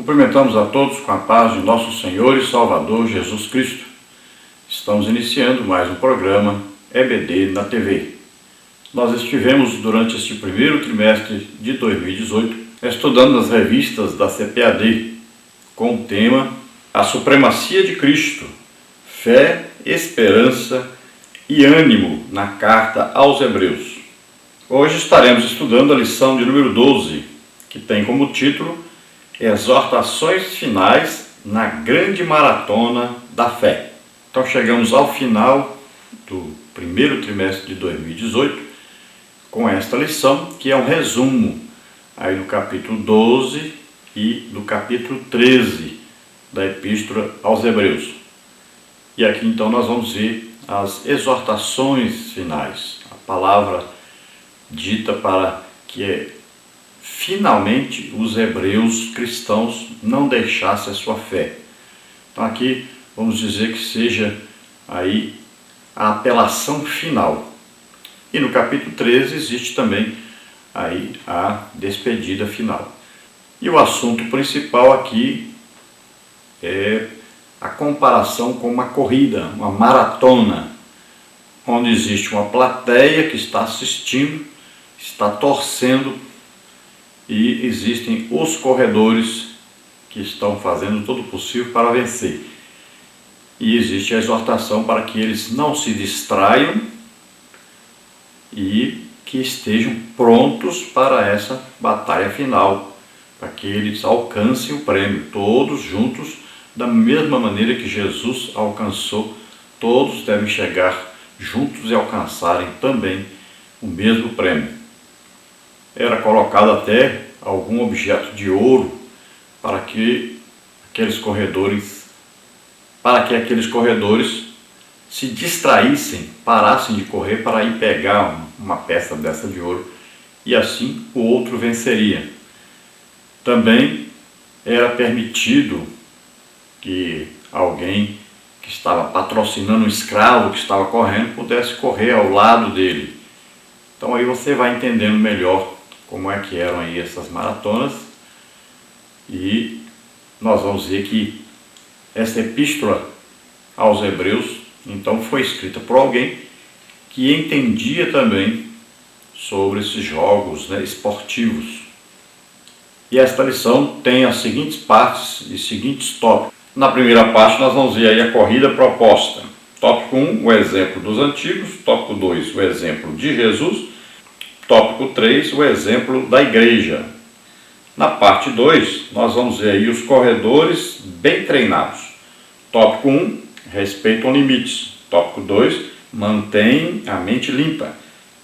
Cumprimentamos a todos com a paz de nosso Senhor e Salvador Jesus Cristo. Estamos iniciando mais um programa EBD na TV. Nós estivemos durante este primeiro trimestre de 2018 estudando as revistas da CPAD com o tema A Supremacia de Cristo, Fé, Esperança e Ânimo na Carta aos Hebreus. Hoje estaremos estudando a lição de número 12, que tem como título Exortações Finais na Grande Maratona da Fé. Então chegamos ao final do primeiro trimestre de 2018 com esta lição, que é um resumo aí do capítulo 12 e do capítulo 13 da Epístola aos Hebreus. E aqui então nós vamos ver as exortações finais, a palavra dita para que finalmente os hebreus cristãos não deixassem a sua fé. Então aqui vamos dizer que seja aí a apelação final. E no capítulo 13 existe também aí a despedida final. E o assunto principal aqui é a comparação com uma corrida, uma maratona, onde existe uma plateia que está assistindo, está torcendo, e existem os corredores que estão fazendo todo o possível para vencer. E existe a exortação para que eles não se distraiam e que estejam prontos para essa batalha final, para que eles alcancem o prêmio, todos juntos, da mesma maneira que Jesus alcançou. Todos devem chegar juntos e alcançarem também o mesmo prêmio. Era colocado até algum objeto de ouro para que aqueles corredores se distraíssem, parassem de correr para ir pegar uma peça dessa de ouro, e assim o outro venceria. Também era permitido que alguém que estava patrocinando um escravo que estava correndo pudesse correr ao lado dele. Então aí você vai entendendo melhor como é que eram aí essas maratonas, e nós vamos ver que essa epístola aos Hebreus então foi escrita por alguém que entendia também sobre esses jogos, esportivos. E esta lição tem as seguintes partes e seguintes tópicos. Na primeira parte nós vamos ver aí a corrida proposta. Tópico 1, o exemplo dos antigos. Tópico 2, o exemplo de Jesus. Tópico 3, o exemplo da igreja. Na parte 2, nós vamos ver aí os corredores bem treinados. Tópico 1, respeitam limites. Tópico 2, mantêm a mente limpa.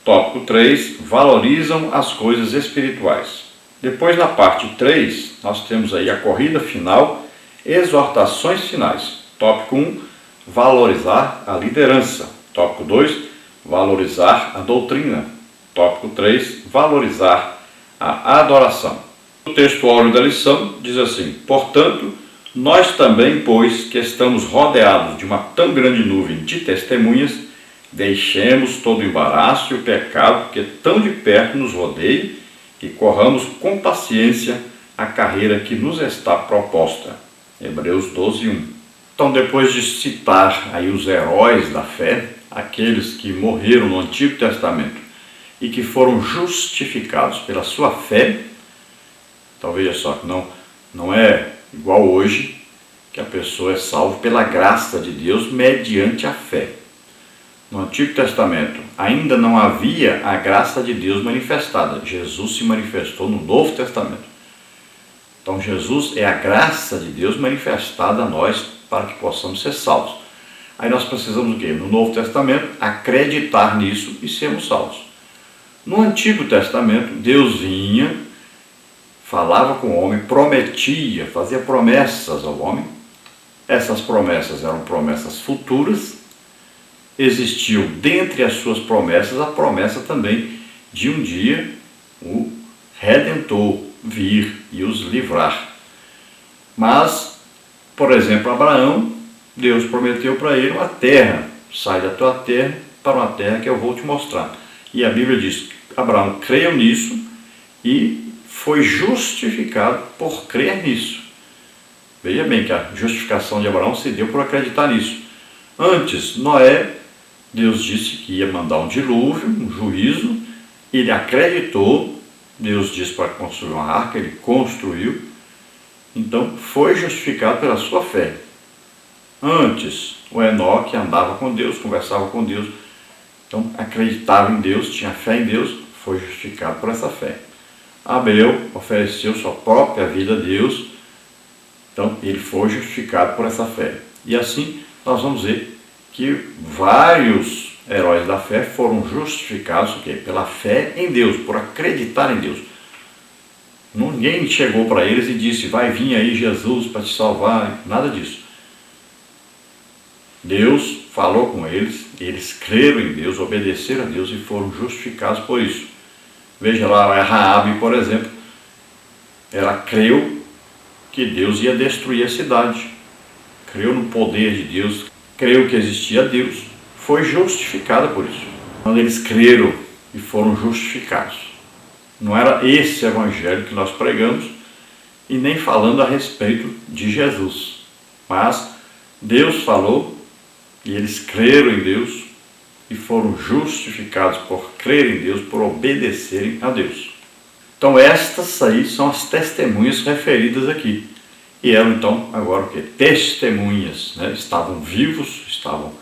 Tópico 3, valorizam as coisas espirituais. Depois, na parte 3, nós temos aí a corrida final, exortações finais. Tópico 1, valorizar a liderança. Tópico 2, valorizar a doutrina. Tópico 3, valorizar a adoração. O texto áureo da lição diz assim: portanto, nós também, pois que estamos rodeados de uma tão grande nuvem de testemunhas, deixemos todo o embaraço e o pecado que tão de perto nos rodeia e corramos com paciência a carreira que nos está proposta. Hebreus 12, 1. Então, depois de citar aí os heróis da fé, aqueles que morreram no Antigo Testamento e que foram justificados pela sua fé, então veja só que não é igual hoje, que a pessoa é salva pela graça de Deus mediante a fé. No Antigo Testamento ainda não havia a graça de Deus manifestada. Jesus se manifestou no Novo Testamento. Então Jesus é a graça de Deus manifestada a nós para que possamos ser salvos. Aí nós precisamos o quê? No Novo Testamento, acreditar nisso e sermos salvos. No Antigo Testamento, Deus vinha, falava com o homem, prometia, fazia promessas ao homem. Essas promessas eram promessas futuras. Existiu dentre as suas promessas a promessa também de um dia o Redentor vir e os livrar. Mas, por exemplo, Abraão, Deus prometeu para ele uma terra. Sai da tua terra para uma terra que eu vou te mostrar. E a Bíblia diz: Abraão creu nisso e foi justificado por crer nisso. Veja bem que a justificação de Abraão se deu por acreditar nisso. Antes, Noé, Deus disse que ia mandar um dilúvio, um juízo, ele acreditou, Deus disse para construir uma arca, ele construiu, então foi justificado pela sua fé. Antes, o Enoque andava com Deus, conversava com Deus, então acreditava em Deus, tinha fé em Deus, foi justificado por essa fé. Abel ofereceu sua própria vida a Deus, então ele foi justificado por essa fé. E assim nós vamos ver que vários heróis da fé foram justificados pela fé em Deus, por acreditar em Deus. Ninguém chegou para eles e disse, vai vir aí Jesus para te salvar, nada disso. Deus falou com eles, eles creram em Deus, obedeceram a Deus e foram justificados por isso. Veja lá a Raabe, por exemplo, ela creu que Deus ia destruir a cidade, creu no poder de Deus, creu que existia Deus, foi justificada por isso. Quando eles creram e foram justificados. Não era esse evangelho que nós pregamos e nem falando a respeito de Jesus, mas Deus falou e eles creram em Deus e foram justificados por crer em Deus, por obedecerem a Deus. Então estas aí são as testemunhas referidas aqui. E eram então agora o quê? Testemunhas, né? Estavam vivos, estavam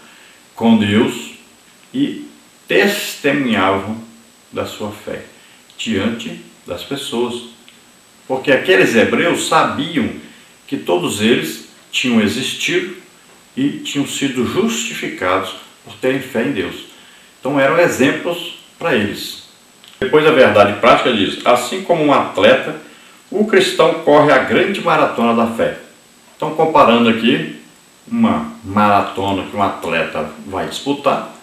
com Deus e testemunhavam da sua fé diante das pessoas. Porque aqueles hebreus sabiam que todos eles tinham existido e tinham sido justificados por terem fé em Deus. Então eram exemplos para eles. Depois a verdade prática diz, assim como um atleta, o cristão corre a grande maratona da fé. Então comparando aqui uma maratona que um atleta vai disputar,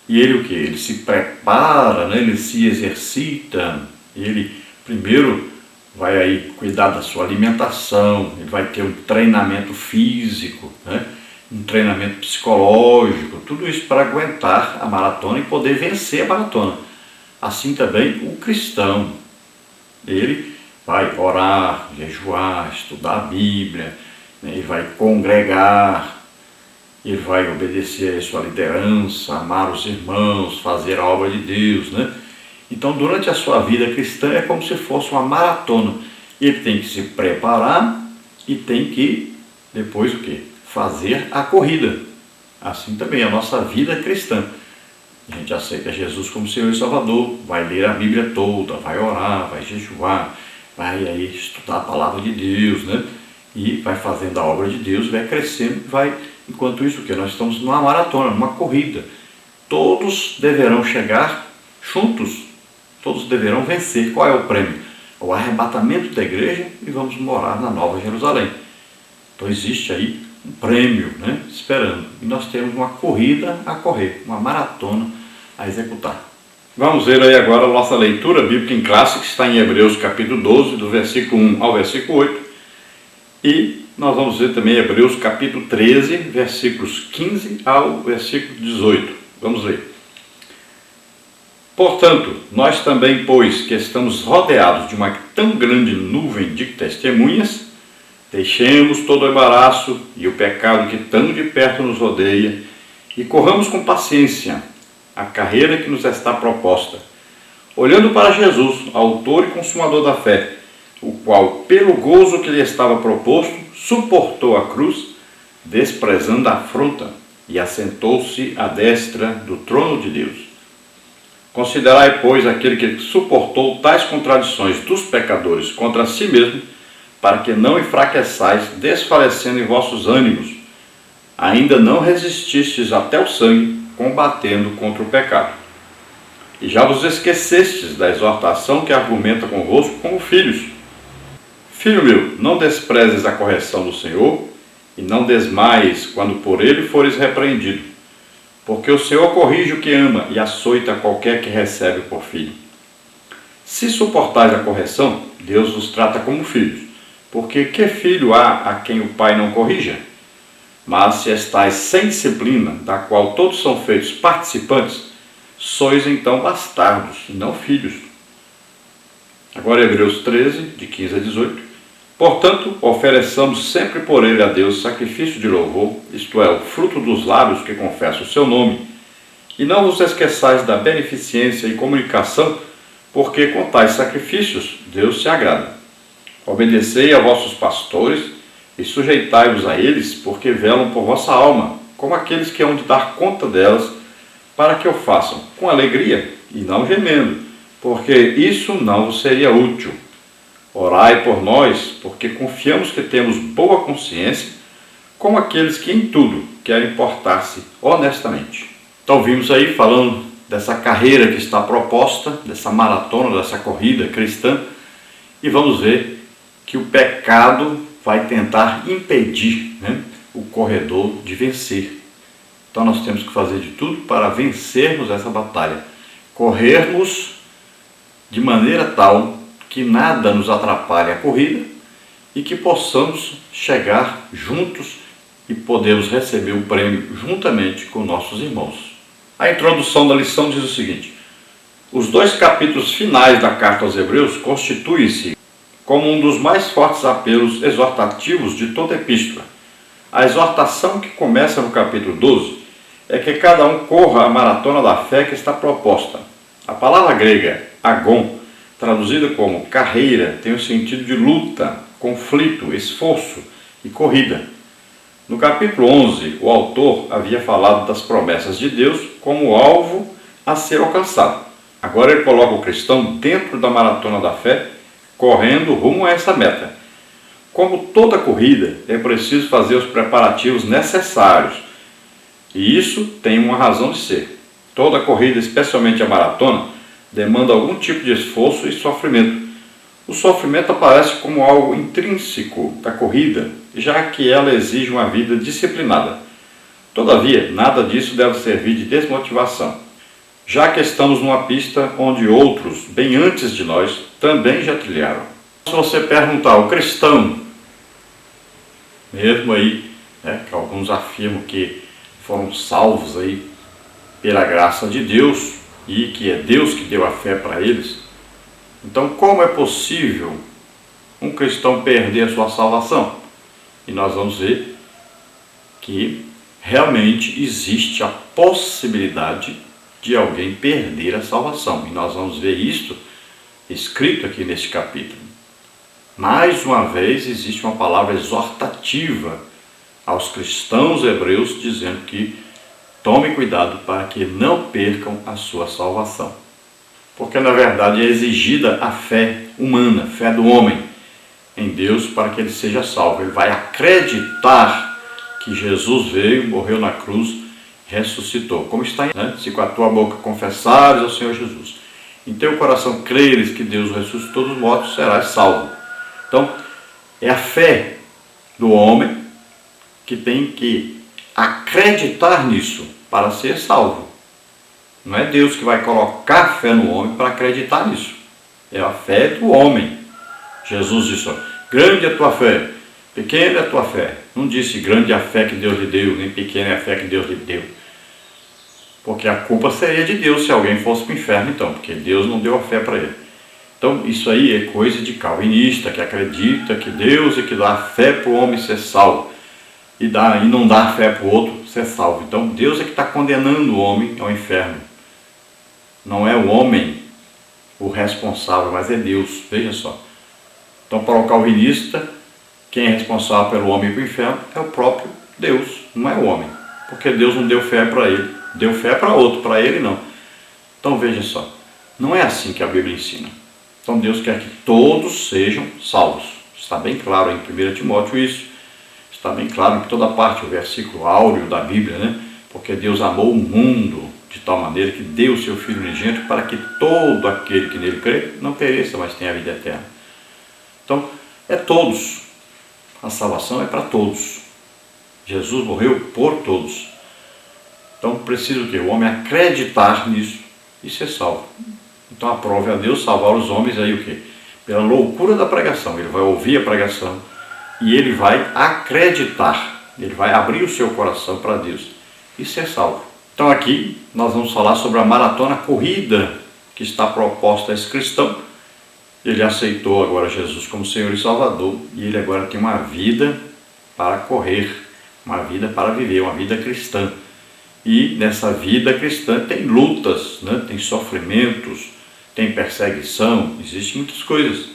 e ele o que? Ele se prepara, né? Ele se exercita, ele primeiro vai aí cuidar da sua alimentação, ele vai ter um treinamento físico, né? Um treinamento psicológico, tudo isso para aguentar a maratona e poder vencer a maratona. Assim também o cristão, ele vai orar, jejuar, estudar a Bíblia, né? Ele vai congregar, ele vai obedecer a sua liderança, amar os irmãos, fazer a obra de Deus, né? Então, durante a sua vida cristã é como se fosse uma maratona. Ele tem que se preparar e tem que, depois o quê? Fazer a corrida. Assim também a nossa vida cristã. A gente aceita Jesus como Senhor e Salvador, vai ler a Bíblia toda, vai orar, vai jejuar, vai aí estudar a palavra de Deus, né? E vai fazendo a obra de Deus, vai crescendo, vai... Enquanto isso, que nós estamos numa maratona, numa corrida. Todos deverão chegar juntos, todos deverão vencer. Qual é o prêmio? O arrebatamento da igreja e vamos morar na Nova Jerusalém. Então existe aí um prêmio, né, esperando. E nós temos uma corrida a correr, uma maratona a executar. Vamos ver aí agora a nossa leitura bíblica em classe, que está em Hebreus capítulo 12, do versículo 1 ao versículo 8. E nós vamos ver também Hebreus capítulo 13, versículos 15 ao versículo 18. Vamos ler. Portanto, nós também, pois que estamos rodeados de uma tão grande nuvem de testemunhas, deixemos todo o embaraço e o pecado que tão de perto nos rodeia e corramos com paciência a carreira que nos está proposta, olhando para Jesus, autor e consumador da fé, o qual, pelo gozo que lhe estava proposto, suportou a cruz, desprezando a afronta, e assentou-se à destra do trono de Deus. Considerai, pois, aquele que suportou tais contradições dos pecadores contra si mesmo, para que não enfraqueçais, desfalecendo em vossos ânimos. Ainda não resististes até o sangue, combatendo contra o pecado. E já vos esquecestes da exortação que argumenta convosco como filhos. Filho meu, não desprezes a correção do Senhor, e não desmaies quando por ele fores repreendido. Porque o Senhor corrige o que ama e açoita qualquer que recebe por filho. Se suportais a correção, Deus vos trata como filhos. Porque que filho há a quem o pai não corrija? Mas se estáis sem disciplina, da qual todos são feitos participantes, sois então bastardos, e não filhos. Agora Hebreus 13, de 15 a 18. Portanto, ofereçamos sempre por ele a Deus sacrifício de louvor, isto é, o fruto dos lábios que confessa o seu nome. E não vos esqueçais da beneficência e comunicação, porque com tais sacrifícios Deus se agrada. Obedecei a vossos pastores e sujeitai-vos a eles, porque velam por vossa alma, como aqueles que hão de dar conta delas, para que o façam com alegria e não gemendo, porque isso não vos seria útil. Orai por nós, porque confiamos que temos boa consciência, como aqueles que em tudo querem portar-se honestamente. Então vimos aí falando dessa carreira que está proposta, dessa maratona, dessa corrida cristã, e vamos ver que o pecado vai tentar impedir, o corredor de vencer. Então nós temos que fazer de tudo para vencermos essa batalha, corrermos de maneira tal que nada nos atrapalhe a corrida e que possamos chegar juntos e podemos receber o prêmio juntamente com nossos irmãos. A introdução da lição diz o seguinte: os 2 capítulos finais da carta aos Hebreus constituem-se como um dos mais fortes apelos exortativos de toda a epístola. A exortação que começa no capítulo 12 é que cada um corra a maratona da fé que está proposta. A palavra grega agon, traduzida como carreira, tem o sentido de luta, conflito, esforço e corrida. No capítulo 11, o autor havia falado das promessas de Deus como alvo a ser alcançado. Agora ele coloca o cristão dentro da maratona da fé, correndo rumo a essa meta. Como toda corrida, é preciso fazer os preparativos necessários. E isso tem uma razão de ser. Toda corrida, especialmente a maratona, demanda algum tipo de esforço e sofrimento. O sofrimento aparece como algo intrínseco da corrida, já que ela exige uma vida disciplinada. Todavia, nada disso deve servir de desmotivação, já que estamos numa pista onde outros, bem antes de nós, também já trilharam. Se você perguntar ao cristão, mesmo aí, que alguns afirmam que foram salvos aí pela graça de Deus e que é Deus que deu a fé para eles, então como é possível um cristão perder a sua salvação? E nós vamos ver que realmente existe a possibilidade de alguém perder a salvação. E nós vamos ver isto escrito aqui neste capítulo. Mais uma vez existe uma palavra exortativa aos cristãos hebreus, dizendo que tomem cuidado para que não percam a sua salvação. Porque na verdade é exigida a fé humana, a fé do homem em Deus para que ele seja salvo. Ele vai acreditar que Jesus veio, morreu na cruz, ressuscitou. Como está, se com a tua boca confessares ao Senhor Jesus, em teu coração creres que Deus ressuscitou dos mortos, serás salvo. Então, é a fé do homem que tem que acreditar nisso para ser salvo. Não é Deus que vai colocar fé no homem para acreditar nisso. É a fé do homem. Jesus disse: grande é a tua fé, pequena é a tua fé. Não disse grande é a fé que Deus lhe deu, nem pequena é a fé que Deus lhe deu. Porque a culpa seria de Deus se alguém fosse para o inferno, então, porque Deus não deu a fé para ele. Então, isso aí é coisa de calvinista, que acredita que Deus é que dá fé para o homem ser salvo e não dá fé para o outro ser salvo. Então, Deus é que está condenando o homem ao inferno. Não é o homem o responsável, mas é Deus. Veja só. Então, para o calvinista, quem é responsável pelo homem ir para o inferno é o próprio Deus, não é o homem. Porque Deus não deu fé para ele, deu fé para outro, para ele não. Então, veja só. Não é assim que a Bíblia ensina. Então, Deus quer que todos sejam salvos. Está bem claro em 1 Timóteo isso. Está bem claro em toda parte, o versículo áureo da Bíblia, Porque Deus amou o mundo de tal maneira que deu o seu Filho unigênito para que todo aquele que nele crê não pereça, mas tenha a vida eterna. Então, é todos. A salvação é para todos. Jesus morreu por todos. Então, precisa o quê? O homem acreditar nisso e ser salvo. Então, aprove a Deus salvar os homens aí o quê? Pela loucura da pregação. Ele vai ouvir a pregação e ele vai acreditar. Ele vai abrir o seu coração para Deus e ser salvo. Então aqui nós vamos falar sobre a maratona corrida que está proposta a esse cristão Ele aceitou agora Jesus como Senhor e Salvador, e ele agora tem uma vida para correr, uma vida para viver, uma vida cristã. E nessa vida cristã tem lutas, né? Tem sofrimentos, tem perseguição, existem muitas coisas.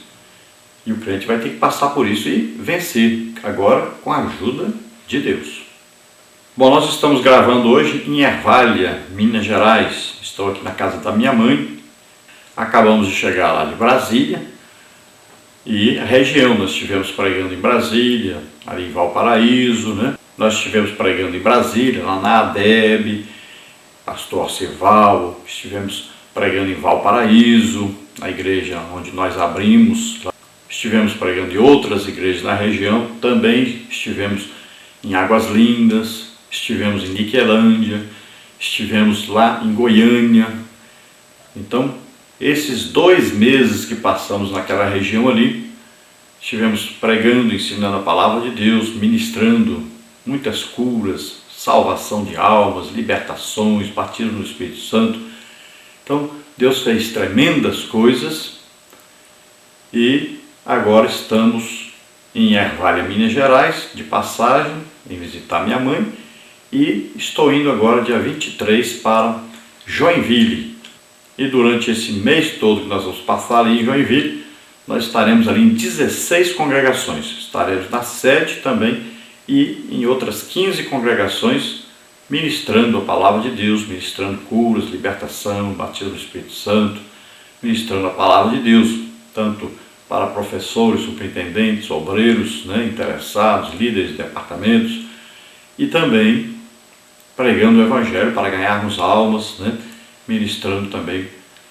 E o crente vai ter que passar por isso e vencer, agora com a ajuda de Deus. Bom, nós estamos gravando hoje em Ervália, Minas Gerais. Estou aqui na casa da minha mãe. Acabamos de chegar lá de Brasília. E a região, nós estivemos pregando em Brasília, ali em Valparaíso, né? Nós estivemos pregando em Brasília, lá na ADEB, pastor Arceval, estivemos pregando em Valparaíso, na igreja onde nós abrimos. Estivemos pregando em outras igrejas na região, também estivemos em Águas Lindas, estivemos em Niquelândia, estivemos lá em Goiânia. Então, esses 2 meses que passamos naquela região ali, estivemos pregando, ensinando a palavra de Deus, ministrando muitas curas, salvação de almas, libertações, batismo no Espírito Santo. Então, Deus fez tremendas coisas e agora estamos em Ervália, Minas Gerais, de passagem, em visitar minha mãe, e estou indo agora dia 23 para Joinville. E durante esse mês todo que nós vamos passar ali em Joinville, nós estaremos ali em 16 congregações. Estaremos na sede também e em outras 15 congregações, ministrando a palavra de Deus, ministrando curas, libertação, batismo do Espírito Santo, ministrando a palavra de Deus, tanto para professores, superintendentes, obreiros, né, interessados, líderes de departamentos, e também pregando o Evangelho para ganharmos almas, né, ministrando também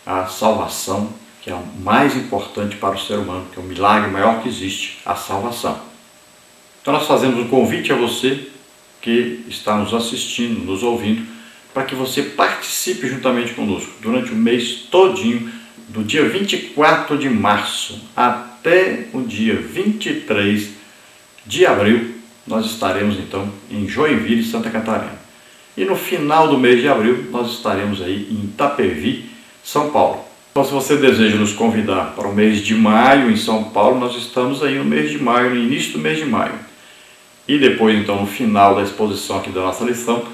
a salvação, que é o mais importante para o ser humano, que é o milagre maior que existe, a salvação. Então nós fazemos um convite a você que está nos assistindo, nos ouvindo, para que você participe juntamente conosco durante o mês todinho, do dia 24 de março até o dia 23 de abril, nós estaremos então em Joinville, Santa Catarina. E no final do mês de abril, nós estaremos aí em Itapevi, São Paulo. Então, se você deseja nos convidar para o mês de maio em São Paulo, nós estamos aí no mês de maio, no início do mês de maio. E depois, então, no final da exposição aqui da nossa lição,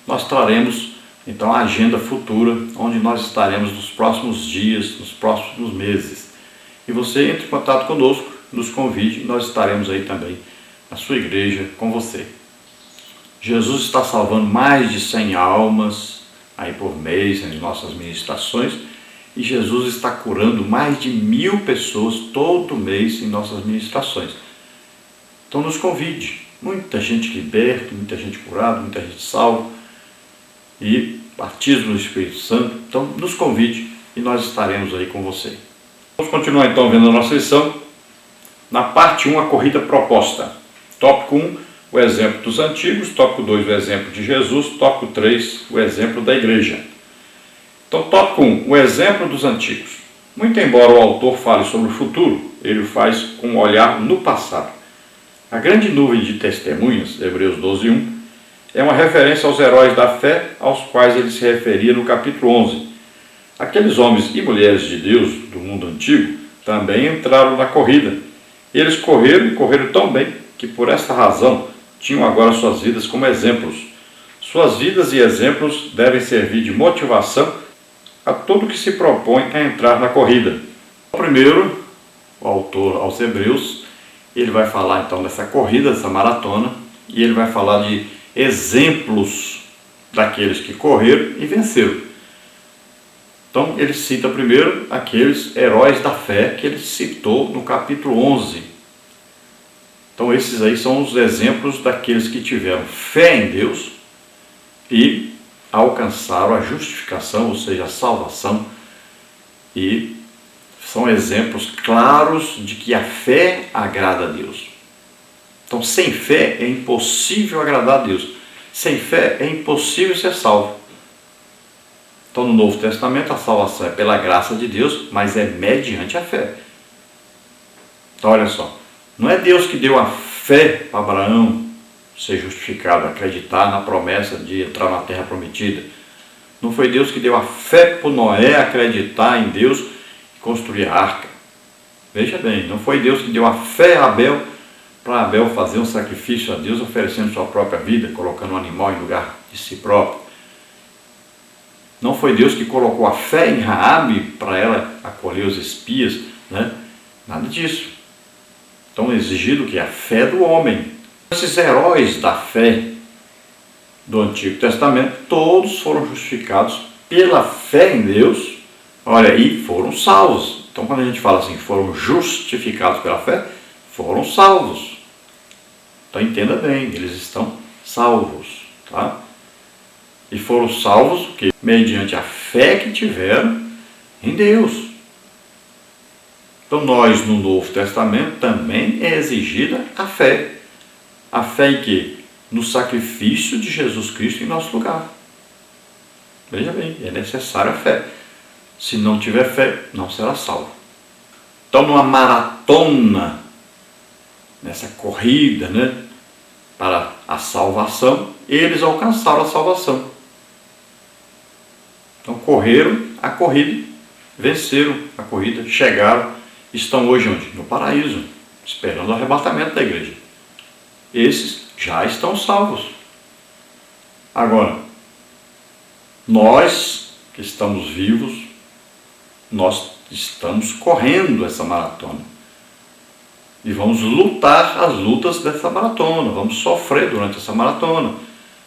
nós traremos então a agenda futura, onde nós estaremos nos próximos dias, nos próximos meses. E você entre em contato conosco, nos convide, e nós estaremos aí também na sua igreja com você. Jesus está salvando mais de 100 almas aí por mês nas nossas ministrações, e Jesus está curando mais de 1000 pessoas todo mês em nossas ministrações. Então nos convide, muita gente liberta, muita gente curada, muita gente salva, e batismo no Espírito Santo. Então nos convide e nós estaremos aí com você. Vamos continuar então vendo a nossa lição. Na parte 1, a corrida proposta. Tópico 1, o exemplo dos antigos. Tópico 2, o exemplo de Jesus. Tópico 3, o exemplo da igreja. Então, tópico 1, o exemplo dos antigos. Muito embora o autor fale sobre o futuro, ele o faz com um olhar no passado. A grande nuvem de testemunhas, Hebreus 12:1, é uma referência aos heróis da fé aos quais ele se referia no capítulo 11. Aqueles homens e mulheres de Deus do mundo antigo também entraram na corrida. Eles correram e correram tão bem que por esta razão tinham agora suas vidas como exemplos. Suas vidas e exemplos devem servir de motivação a todo que se propõe a entrar na corrida. Primeiro, o autor aos Hebreus, ele vai falar então dessa corrida, dessa maratona, e ele vai falar de exemplos daqueles que correram e venceram. Então ele cita primeiro aqueles heróis da fé que ele citou no capítulo 11. Então esses aí são os exemplos daqueles que tiveram fé em Deus e alcançaram a justificação, ou seja, a salvação, e são exemplos claros de que a fé agrada a Deus. Então, sem fé é impossível agradar a Deus. Sem fé é impossível ser salvo. Então, no Novo Testamento, a salvação é pela graça de Deus, mas é mediante a fé. Então, olha só, não é Deus que deu a fé para Abraão ser justificado, acreditar na promessa de entrar na terra prometida. Não foi Deus que deu a fé para Noé acreditar em Deus e construir a arca. Veja bem, não foi Deus que deu a fé a Abel para Abel fazer um sacrifício a Deus oferecendo sua própria vida, colocando um animal em lugar de si próprio. Não foi Deus que colocou a fé em Raabe para ela acolher os espias, né? Nada disso. Então exigido que a fé do homem. Esses heróis da fé do Antigo Testamento, todos foram justificados pela fé em Deus, olha, e foram salvos. Então quando a gente fala assim, foram justificados pela fé, foram salvos. Então entenda bem, eles estão salvos, tá? E foram salvos o quê? Mediante a fé que tiveram em Deus. Então nós no Novo Testamento também é exigida a fé. A fé em quê? No sacrifício de Jesus Cristo em nosso lugar. Veja bem, é necessária a fé. Se não tiver fé, não será salvo. Então numa maratona, nessa corrida, né, para a salvação, eles alcançaram a salvação. Então correram a corrida, venceram a corrida, chegaram, estão hoje onde? No paraíso, esperando o arrebatamento da igreja. Esses já estão salvos. Agora, nós que estamos vivos, nós estamos correndo essa maratona. E vamos lutar as lutas dessa maratona, vamos sofrer durante essa maratona.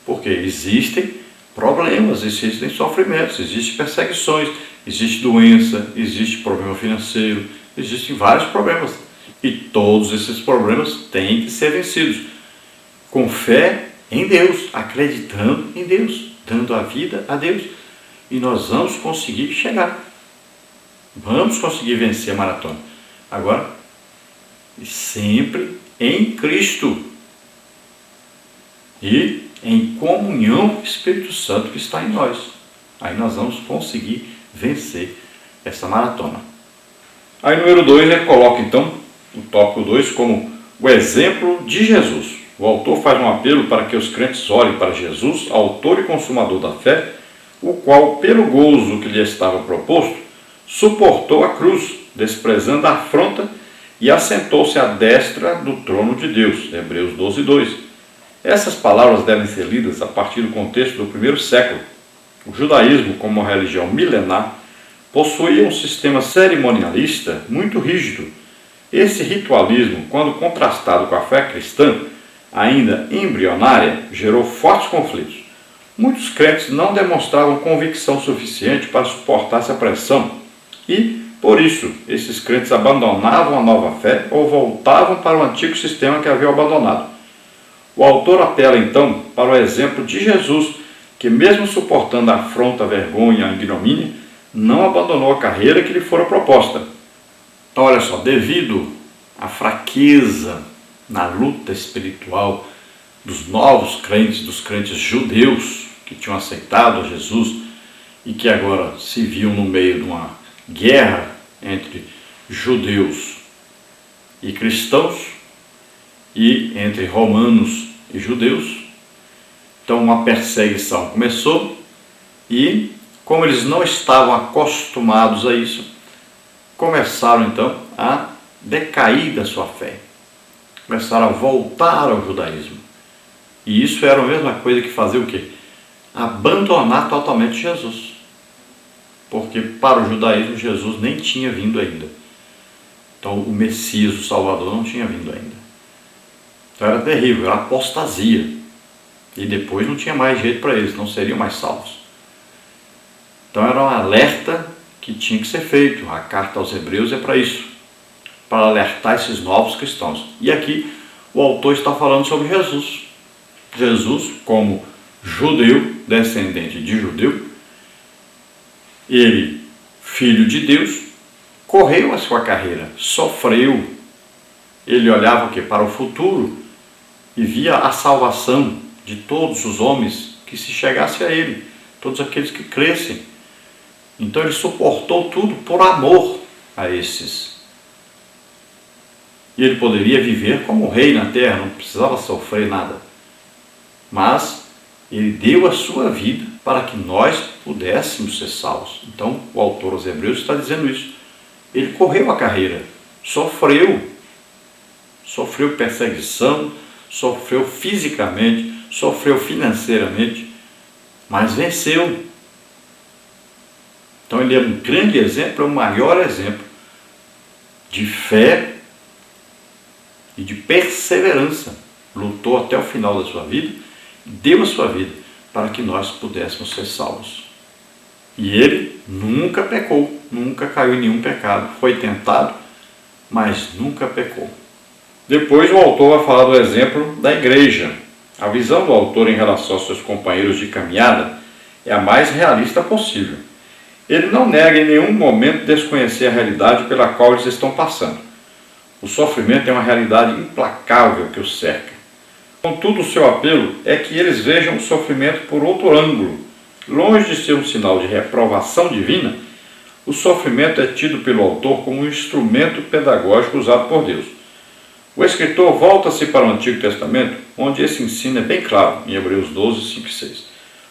Porque existem problemas, existem sofrimentos, existem perseguições, existe doença, existe problema financeiro, existem vários problemas. E todos esses problemas têm que ser vencidos com fé em Deus, acreditando em Deus, dando a vida a Deus. E nós vamos conseguir chegar. Vamos conseguir vencer a maratona. Agora, sempre em Cristo. E em comunhão com o Espírito Santo que está em nós. Aí nós vamos conseguir vencer essa maratona. Aí número 2, ele coloca então o tópico 2 como o exemplo de Jesus. O autor faz um apelo para que os crentes olhem para Jesus, autor e consumador da fé, o qual, pelo gozo que lhe estava proposto, suportou a cruz, desprezando a afronta, e assentou-se à destra do trono de Deus. Hebreus 12, 2. Essas palavras devem ser lidas a partir do contexto do primeiro século. O judaísmo, como uma religião milenar, possuía um sistema cerimonialista muito rígido. Esse ritualismo, quando contrastado com a fé cristã, ainda embrionária, gerou fortes conflitos. Muitos crentes não demonstravam convicção suficiente para suportar essa pressão e, por isso, esses crentes abandonavam a nova fé ou voltavam para o antigo sistema que haviam abandonado. O autor apela então para o exemplo de Jesus, que mesmo suportando a afronta, a vergonha, a ignomínia, não abandonou a carreira que lhe fora proposta. Então, olha só, devido à fraqueza na luta espiritual dos novos crentes, dos crentes judeus que tinham aceitado a Jesus e que agora se viam no meio de uma guerra entre judeus e cristãos e entre romanos e judeus. Então uma perseguição começou e, como eles não estavam acostumados a isso, começaram então a decair da sua fé. Começaram a voltar ao judaísmo. E isso era a mesma coisa que fazer o quê? Abandonar totalmente Jesus. Porque para o judaísmo Jesus nem tinha vindo ainda. Então o Messias, o Salvador, não tinha vindo ainda. Então era terrível, era apostasia. E depois não tinha mais jeito para eles, não seriam mais salvos. Então era um alerta que tinha que ser feito. A carta aos Hebreus é para isso, para alertar esses novos cristãos. E aqui o autor está falando sobre Jesus. Jesus, como judeu, descendente de judeu, ele, filho de Deus, correu a sua carreira, sofreu. Ele olhava o quê? Para o futuro e via a salvação de todos os homens que se chegasse a ele, todos aqueles que crescem. Então ele suportou tudo por amor a esses. E ele poderia viver como rei na terra, não precisava sofrer nada. Mas ele deu a sua vida para que nós pudéssemos ser salvos. Então o autor aos Hebreus está dizendo isso. Ele correu a carreira, sofreu perseguição, sofreu fisicamente, sofreu financeiramente, mas venceu. Então ele é um grande exemplo, é o maior exemplo de fé e de perseverança. Lutou até o final da sua vida, deu a sua vida para que nós pudéssemos ser salvos. E ele nunca pecou, nunca caiu em nenhum pecado. Foi tentado, mas nunca pecou. Depois o autor vai falar do exemplo da igreja. A visão do autor em relação aos seus companheiros de caminhada é a mais realista possível. Ele não nega em nenhum momento desconhecer a realidade pela qual eles estão passando. O sofrimento é uma realidade implacável que os cerca. Contudo, o seu apelo é que eles vejam o sofrimento por outro ângulo. Longe de ser um sinal de reprovação divina, o sofrimento é tido pelo autor como um instrumento pedagógico usado por Deus. O escritor volta-se para o Antigo Testamento, onde esse ensino é bem claro, em Hebreus 12, 5 e 6.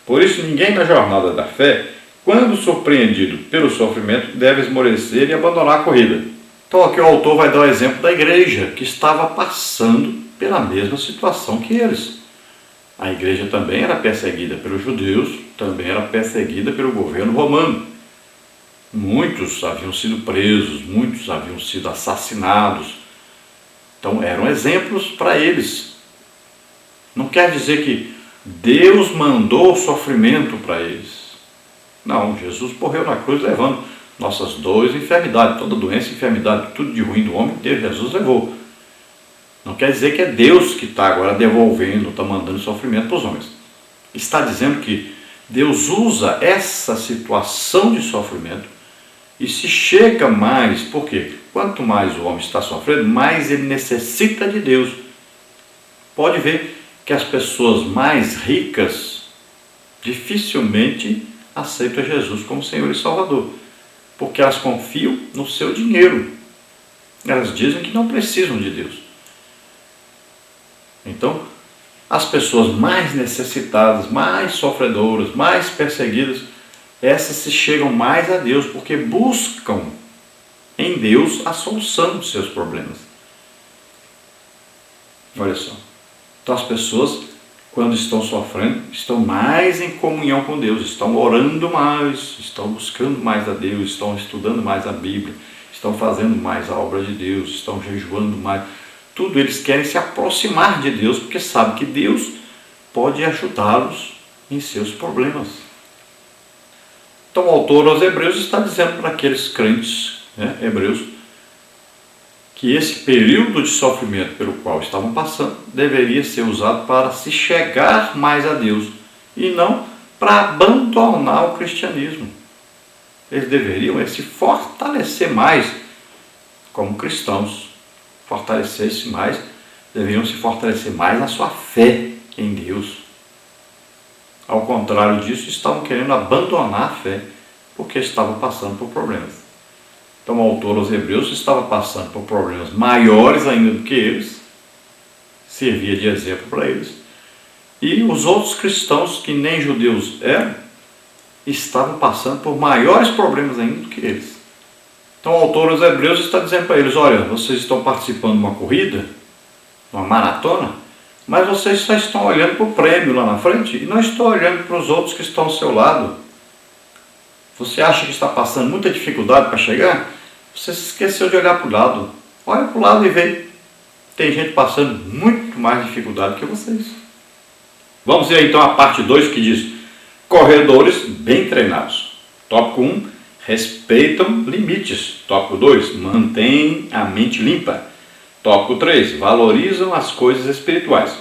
Por isso, ninguém na jornada da fé, quando surpreendido pelo sofrimento, deve esmorecer e abandonar a corrida. Então aqui o autor vai dar o exemplo da igreja, que estava passando pela mesma situação que eles. A igreja também era perseguida pelos judeus, também era perseguida pelo governo romano. Muitos haviam sido presos, muitos haviam sido assassinados. Então eram exemplos para eles. Não quer dizer que Deus mandou o sofrimento para eles. Não, Jesus morreu na cruz levando nossas dores e enfermidades, toda doença e enfermidade, tudo de ruim do homem, Jesus levou. Não quer dizer que é Deus que está agora devolvendo, está mandando sofrimento para os homens. Está dizendo que Deus usa essa situação de sofrimento e se chega mais, porque quanto mais o homem está sofrendo, mais ele necessita de Deus. Pode ver que as pessoas mais ricas dificilmente aceitam Jesus como Senhor e Salvador, porque elas confiam no seu dinheiro. Elas dizem que não precisam de Deus. Então, as pessoas mais necessitadas, mais sofredoras, mais perseguidas, essas se chegam mais a Deus, porque buscam em Deus a solução dos seus problemas. Olha só. Então as pessoas, quando estão sofrendo, estão mais em comunhão com Deus, estão orando mais, estão buscando mais a Deus, estão estudando mais a Bíblia, estão fazendo mais a obra de Deus, estão jejuando mais. Tudo eles querem se aproximar de Deus, porque sabem que Deus pode ajudá-los em seus problemas. Então o autor aos Hebreus está dizendo para aqueles crentes, hebreus, que esse período de sofrimento pelo qual estavam passando deveria ser usado para se chegar mais a Deus e não para abandonar o cristianismo. Eles deveriam se fortalecer mais como cristãos, deveriam se fortalecer mais na sua fé em Deus. Ao contrário disso, estavam querendo abandonar a fé porque estavam passando por problemas. Então o autor aos Hebreus estava passando por problemas maiores ainda do que eles, servia de exemplo para eles. E os outros cristãos que nem judeus eram, estavam passando por maiores problemas ainda do que eles. Então o autor aos Hebreus está dizendo para eles, olha, vocês estão participando de uma corrida, uma maratona, mas vocês só estão olhando para o prêmio lá na frente e não estão olhando para os outros que estão ao seu lado. Você acha que está passando muita dificuldade para chegar? Você se esqueceu de olhar para o lado. Olha para o lado e vê. Tem gente passando muito mais dificuldade que vocês. Vamos ver então a parte 2 que diz: corredores bem treinados. Tópico 1, respeitam limites. Tópico 2, mantêm a mente limpa. Tópico 3, valorizam as coisas espirituais.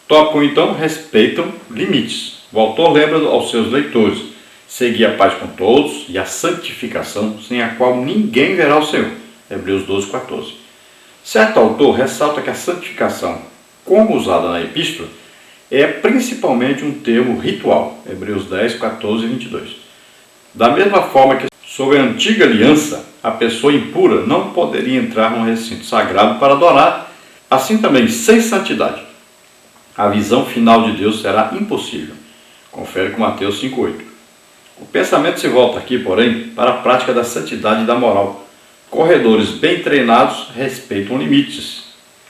Tópico 1, então, respeitam limites. O autor lembra aos seus leitores: seguir a paz com todos e a santificação, sem a qual ninguém verá o Senhor. Hebreus 12, 14. Certo autor ressalta que a santificação, como usada na epístola, é principalmente um termo ritual. Hebreus 10, 14 e 22. Da mesma forma que sob a antiga aliança, a pessoa impura não poderia entrar num recinto sagrado para adorar, assim também, sem santidade, a visão final de Deus será impossível. Confere com Mateus 5, 8. O pensamento se volta aqui, porém, para a prática da santidade e da moral. Corredores bem treinados respeitam limites.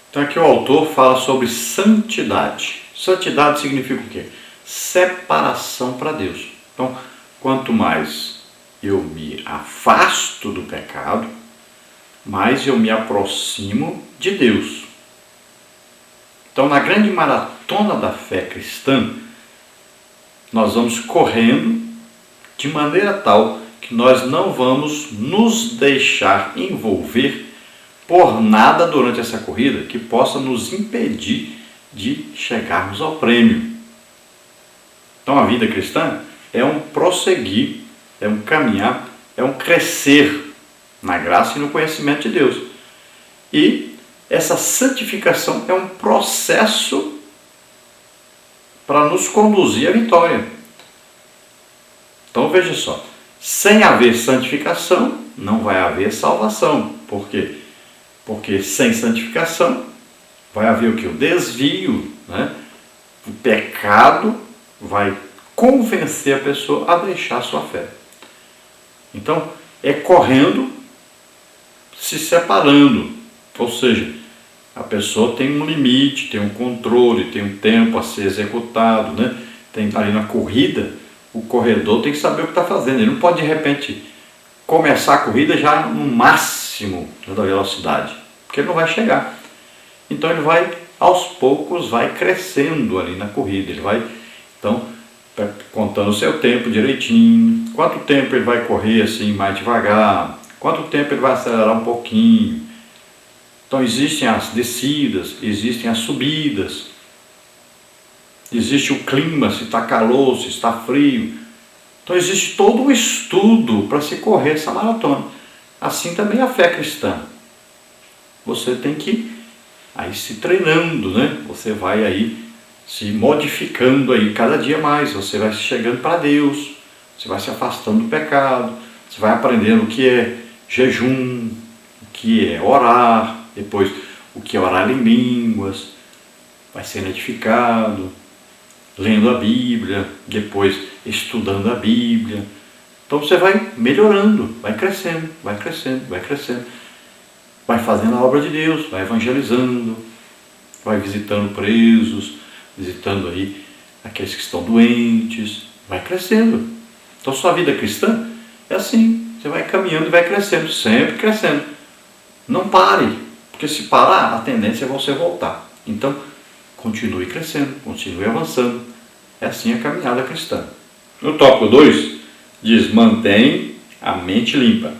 Então aqui o autor fala sobre santidade. Santidade significa o quê? Separação para Deus. Então, quanto mais eu me afasto do pecado, mais eu me aproximo de Deus. Então, na grande maratona da fé cristã, nós vamos correndo de maneira tal que nós não vamos nos deixar envolver por nada durante essa corrida que possa nos impedir de chegarmos ao prêmio. Então a vida cristã é um prosseguir, é um caminhar, é um crescer na graça e no conhecimento de Deus. E essa santificação é um processo para nos conduzir à vitória. Então veja só, sem haver santificação, não vai haver salvação. Por quê? Porque sem santificação vai haver o quê? O desvio, né? O pecado vai convencer a pessoa a deixar a sua fé. Então, é correndo, se separando. Ou seja, a pessoa tem um limite, tem um controle, tem um tempo a ser executado, né? Tem ali na corrida, o corredor tem que saber o que está fazendo. Ele não pode, de repente, começar a corrida já no máximo da velocidade, porque ele não vai chegar. Então ele vai, aos poucos, vai crescendo ali na corrida. Ele vai, então, contando o seu tempo direitinho, quanto tempo ele vai correr assim mais devagar, quanto tempo ele vai acelerar um pouquinho. Então existem as descidas, existem as subidas, existe o clima, se está calor, se está frio. Então existe todo um estudo para se correr essa maratona. Assim também a fé cristã. Você tem que aí se treinando, né? Você vai aí se modificando aí cada dia mais. Você vai chegando para Deus, você vai se afastando do pecado, você vai aprendendo o que é jejum, o que é orar, depois o que é orar em línguas, vai sendo edificado, lendo a Bíblia, depois estudando a Bíblia. Então você vai melhorando, vai crescendo, vai crescendo, vai crescendo. Vai fazendo a obra de Deus, vai evangelizando, vai visitando presos, visitando aí aqueles que estão doentes, vai crescendo. Então sua vida cristã é assim, você vai caminhando e vai crescendo, sempre crescendo. Não pare, porque se parar, a tendência é você voltar. Então, continue crescendo, continue avançando. É assim a caminhada cristã. No tópico 2, diz: mantém a mente limpa.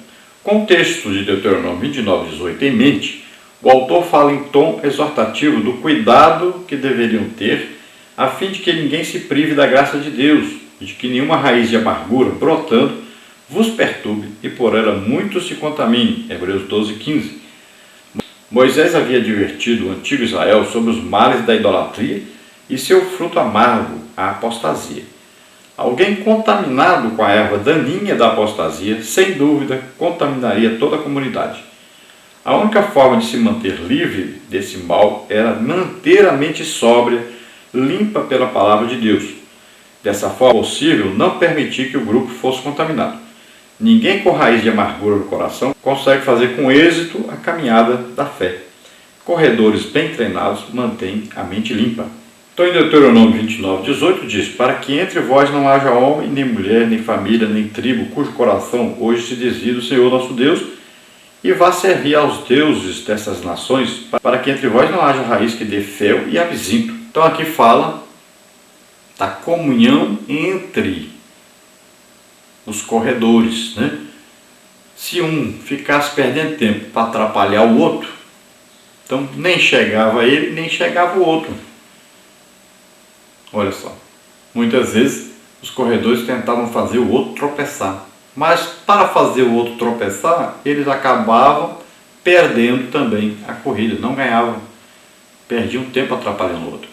Com o texto de Deuteronômio 29, 18 em mente, o autor fala em tom exortativo do cuidado que deveriam ter, a fim de que ninguém se prive da graça de Deus, e de que nenhuma raiz de amargura, brotando, vos perturbe, e por ela muitos se contaminem. Hebreus 12, 15. Moisés havia advertido o antigo Israel sobre os males da idolatria e seu fruto amargo, a apostasia. Alguém contaminado com a erva daninha da apostasia, sem dúvida, contaminaria toda a comunidade. A única forma de se manter livre desse mal era manter a mente sóbria, limpa pela palavra de Deus. Dessa forma, é possível não permitir que o grupo fosse contaminado. Ninguém com raiz de amargura no coração consegue fazer com êxito a caminhada da fé. Corredores bem treinados mantêm a mente limpa. Então, em Deuteronômio 29, 18 diz: para que entre vós não haja homem, nem mulher, nem família, nem tribo, cujo coração hoje se desvie do Senhor nosso Deus, e vá servir aos deuses dessas nações, para que entre vós não haja raiz que dê fel e absinto. Então aqui fala da comunhão entre os corredores, né? Se um ficasse perdendo tempo para atrapalhar o outro, então nem chegava ele, nem chegava o outro. Olha só, muitas vezes os corredores tentavam fazer o outro tropeçar, mas para fazer o outro tropeçar, eles acabavam perdendo também a corrida, não ganhavam, perdiam tempo atrapalhando o outro.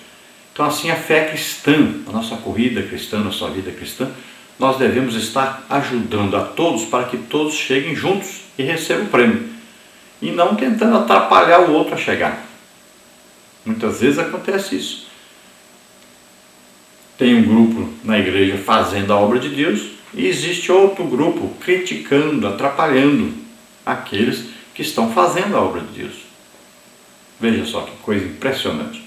Então assim a fé cristã, a nossa corrida cristã, a nossa vida cristã, nós devemos estar ajudando a todos para que todos cheguem juntos e recebam o prêmio, e não tentando atrapalhar o outro a chegar. Muitas vezes acontece isso. Tem um grupo na igreja fazendo a obra de Deus e existe outro grupo criticando, atrapalhando. aqueles que estão fazendo a obra de Deus. Veja só que coisa impressionante.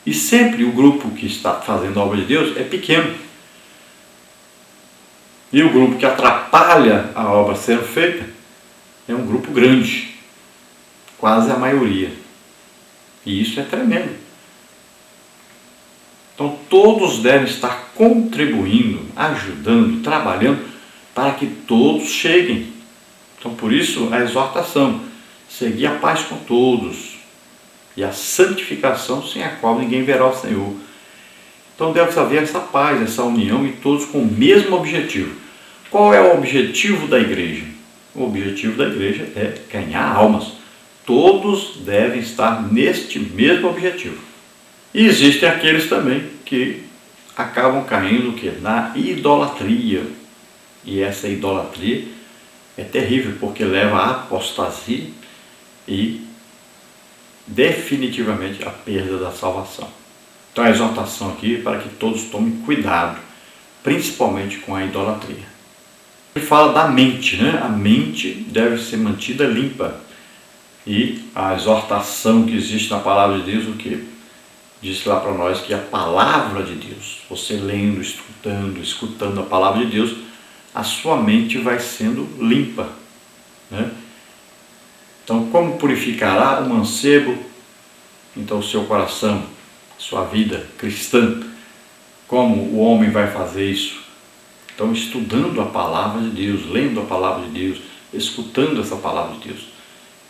E sempre o grupo que está fazendo a obra de Deus é pequeno. E o grupo que atrapalha a obra sendo feita é um grupo grande, quase a maioria. E isso é tremendo. Então todos devem estar contribuindo, ajudando, trabalhando para que todos cheguem. Então por isso a exortação, seguir a paz com todos e a santificação sem a qual ninguém verá o Senhor. Então deve haver essa paz, essa união e todos com o mesmo objetivo. Qual é o objetivo da igreja? O objetivo da igreja é ganhar almas. Todos devem estar neste mesmo objetivo. E existem aqueles também que acabam caindo na idolatria. E essa idolatria é terrível porque leva à apostasia e definitivamente à perda da salvação. Então a exortação aqui é para que todos tomem cuidado, principalmente com a idolatria. Ele fala da mente, né? A mente deve ser mantida limpa. E a exortação que existe na palavra de Deus, o que? Diz lá para nós que a palavra de Deus, você lendo, estudando, escutando a palavra de Deus, a sua mente vai sendo limpa, né? Então, como purificará o mancebo, então o seu coração, sua vida cristã, como o homem vai fazer isso? Então, estudando a palavra de Deus, lendo a palavra de Deus, escutando essa palavra de Deus.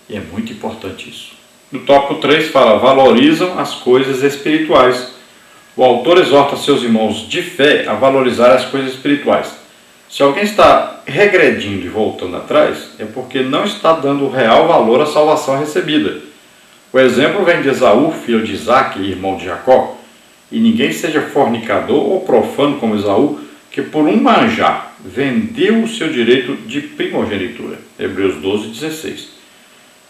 E é muito importante isso. No tópico 3 fala, valorizam as coisas espirituais. O autor exorta seus irmãos de fé a valorizar as coisas espirituais. Se alguém está regredindo e voltando atrás, é porque não está dando o real valor à salvação recebida. O exemplo vem de Esaú, filho de Isaque e irmão de Jacó. E ninguém seja fornicador ou profano como Esaú, que por um manjar vendeu o seu direito de primogenitura. Hebreus 12:16.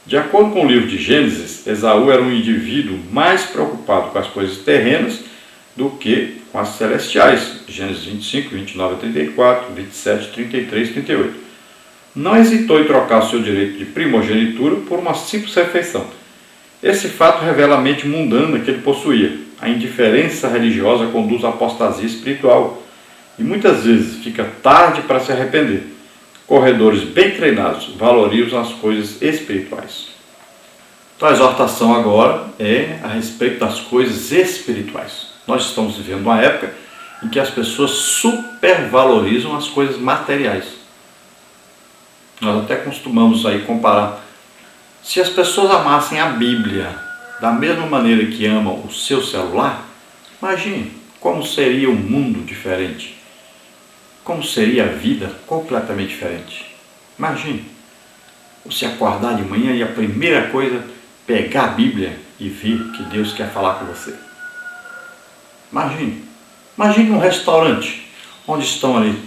De acordo com o livro de Gênesis, Esaú era um indivíduo mais preocupado com as coisas terrenas do que com as celestiais. Gênesis 25, 29 a 34, 27, 33 e 38. Não hesitou em trocar o seu direito de primogenitura por uma simples refeição. Esse fato revela a mente mundana que ele possuía. A indiferença religiosa conduz à apostasia espiritual e muitas vezes fica tarde para se arrepender. Corredores bem treinados valorizam as coisas espirituais. Então a exortação agora é a respeito das coisas espirituais. Nós estamos vivendo uma época em que as pessoas supervalorizam as coisas materiais. Nós até costumamos aí comparar. Se as pessoas amassem a Bíblia da mesma maneira que amam o seu celular, imagine como seria um mundo diferente. Como seria a vida completamente diferente. Imagine, você acordar de manhã e a primeira coisa, pegar a Bíblia e ver que Deus quer falar com você. Imagine um restaurante, onde estão ali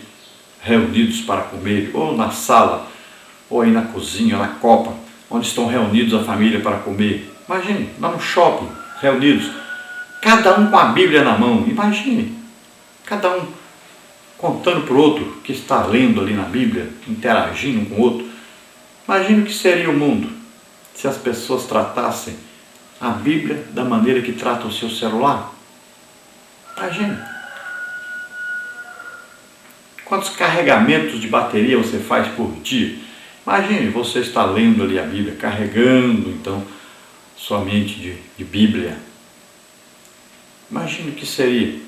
reunidos para comer, ou na sala, ou aí na cozinha, na copa, onde estão reunidos a família para comer. Imagine, lá no shopping, reunidos, cada um com a Bíblia na mão. Imagine, cada um contando para o outro que está lendo ali na Bíblia, interagindo um com o outro. Imagine o que seria o mundo se as pessoas tratassem a Bíblia da maneira que tratam o seu celular. Imagine. Quantos carregamentos de bateria você faz por dia? Imagine, você está lendo ali a Bíblia, carregando então sua mente de Bíblia. Imagine o que seria.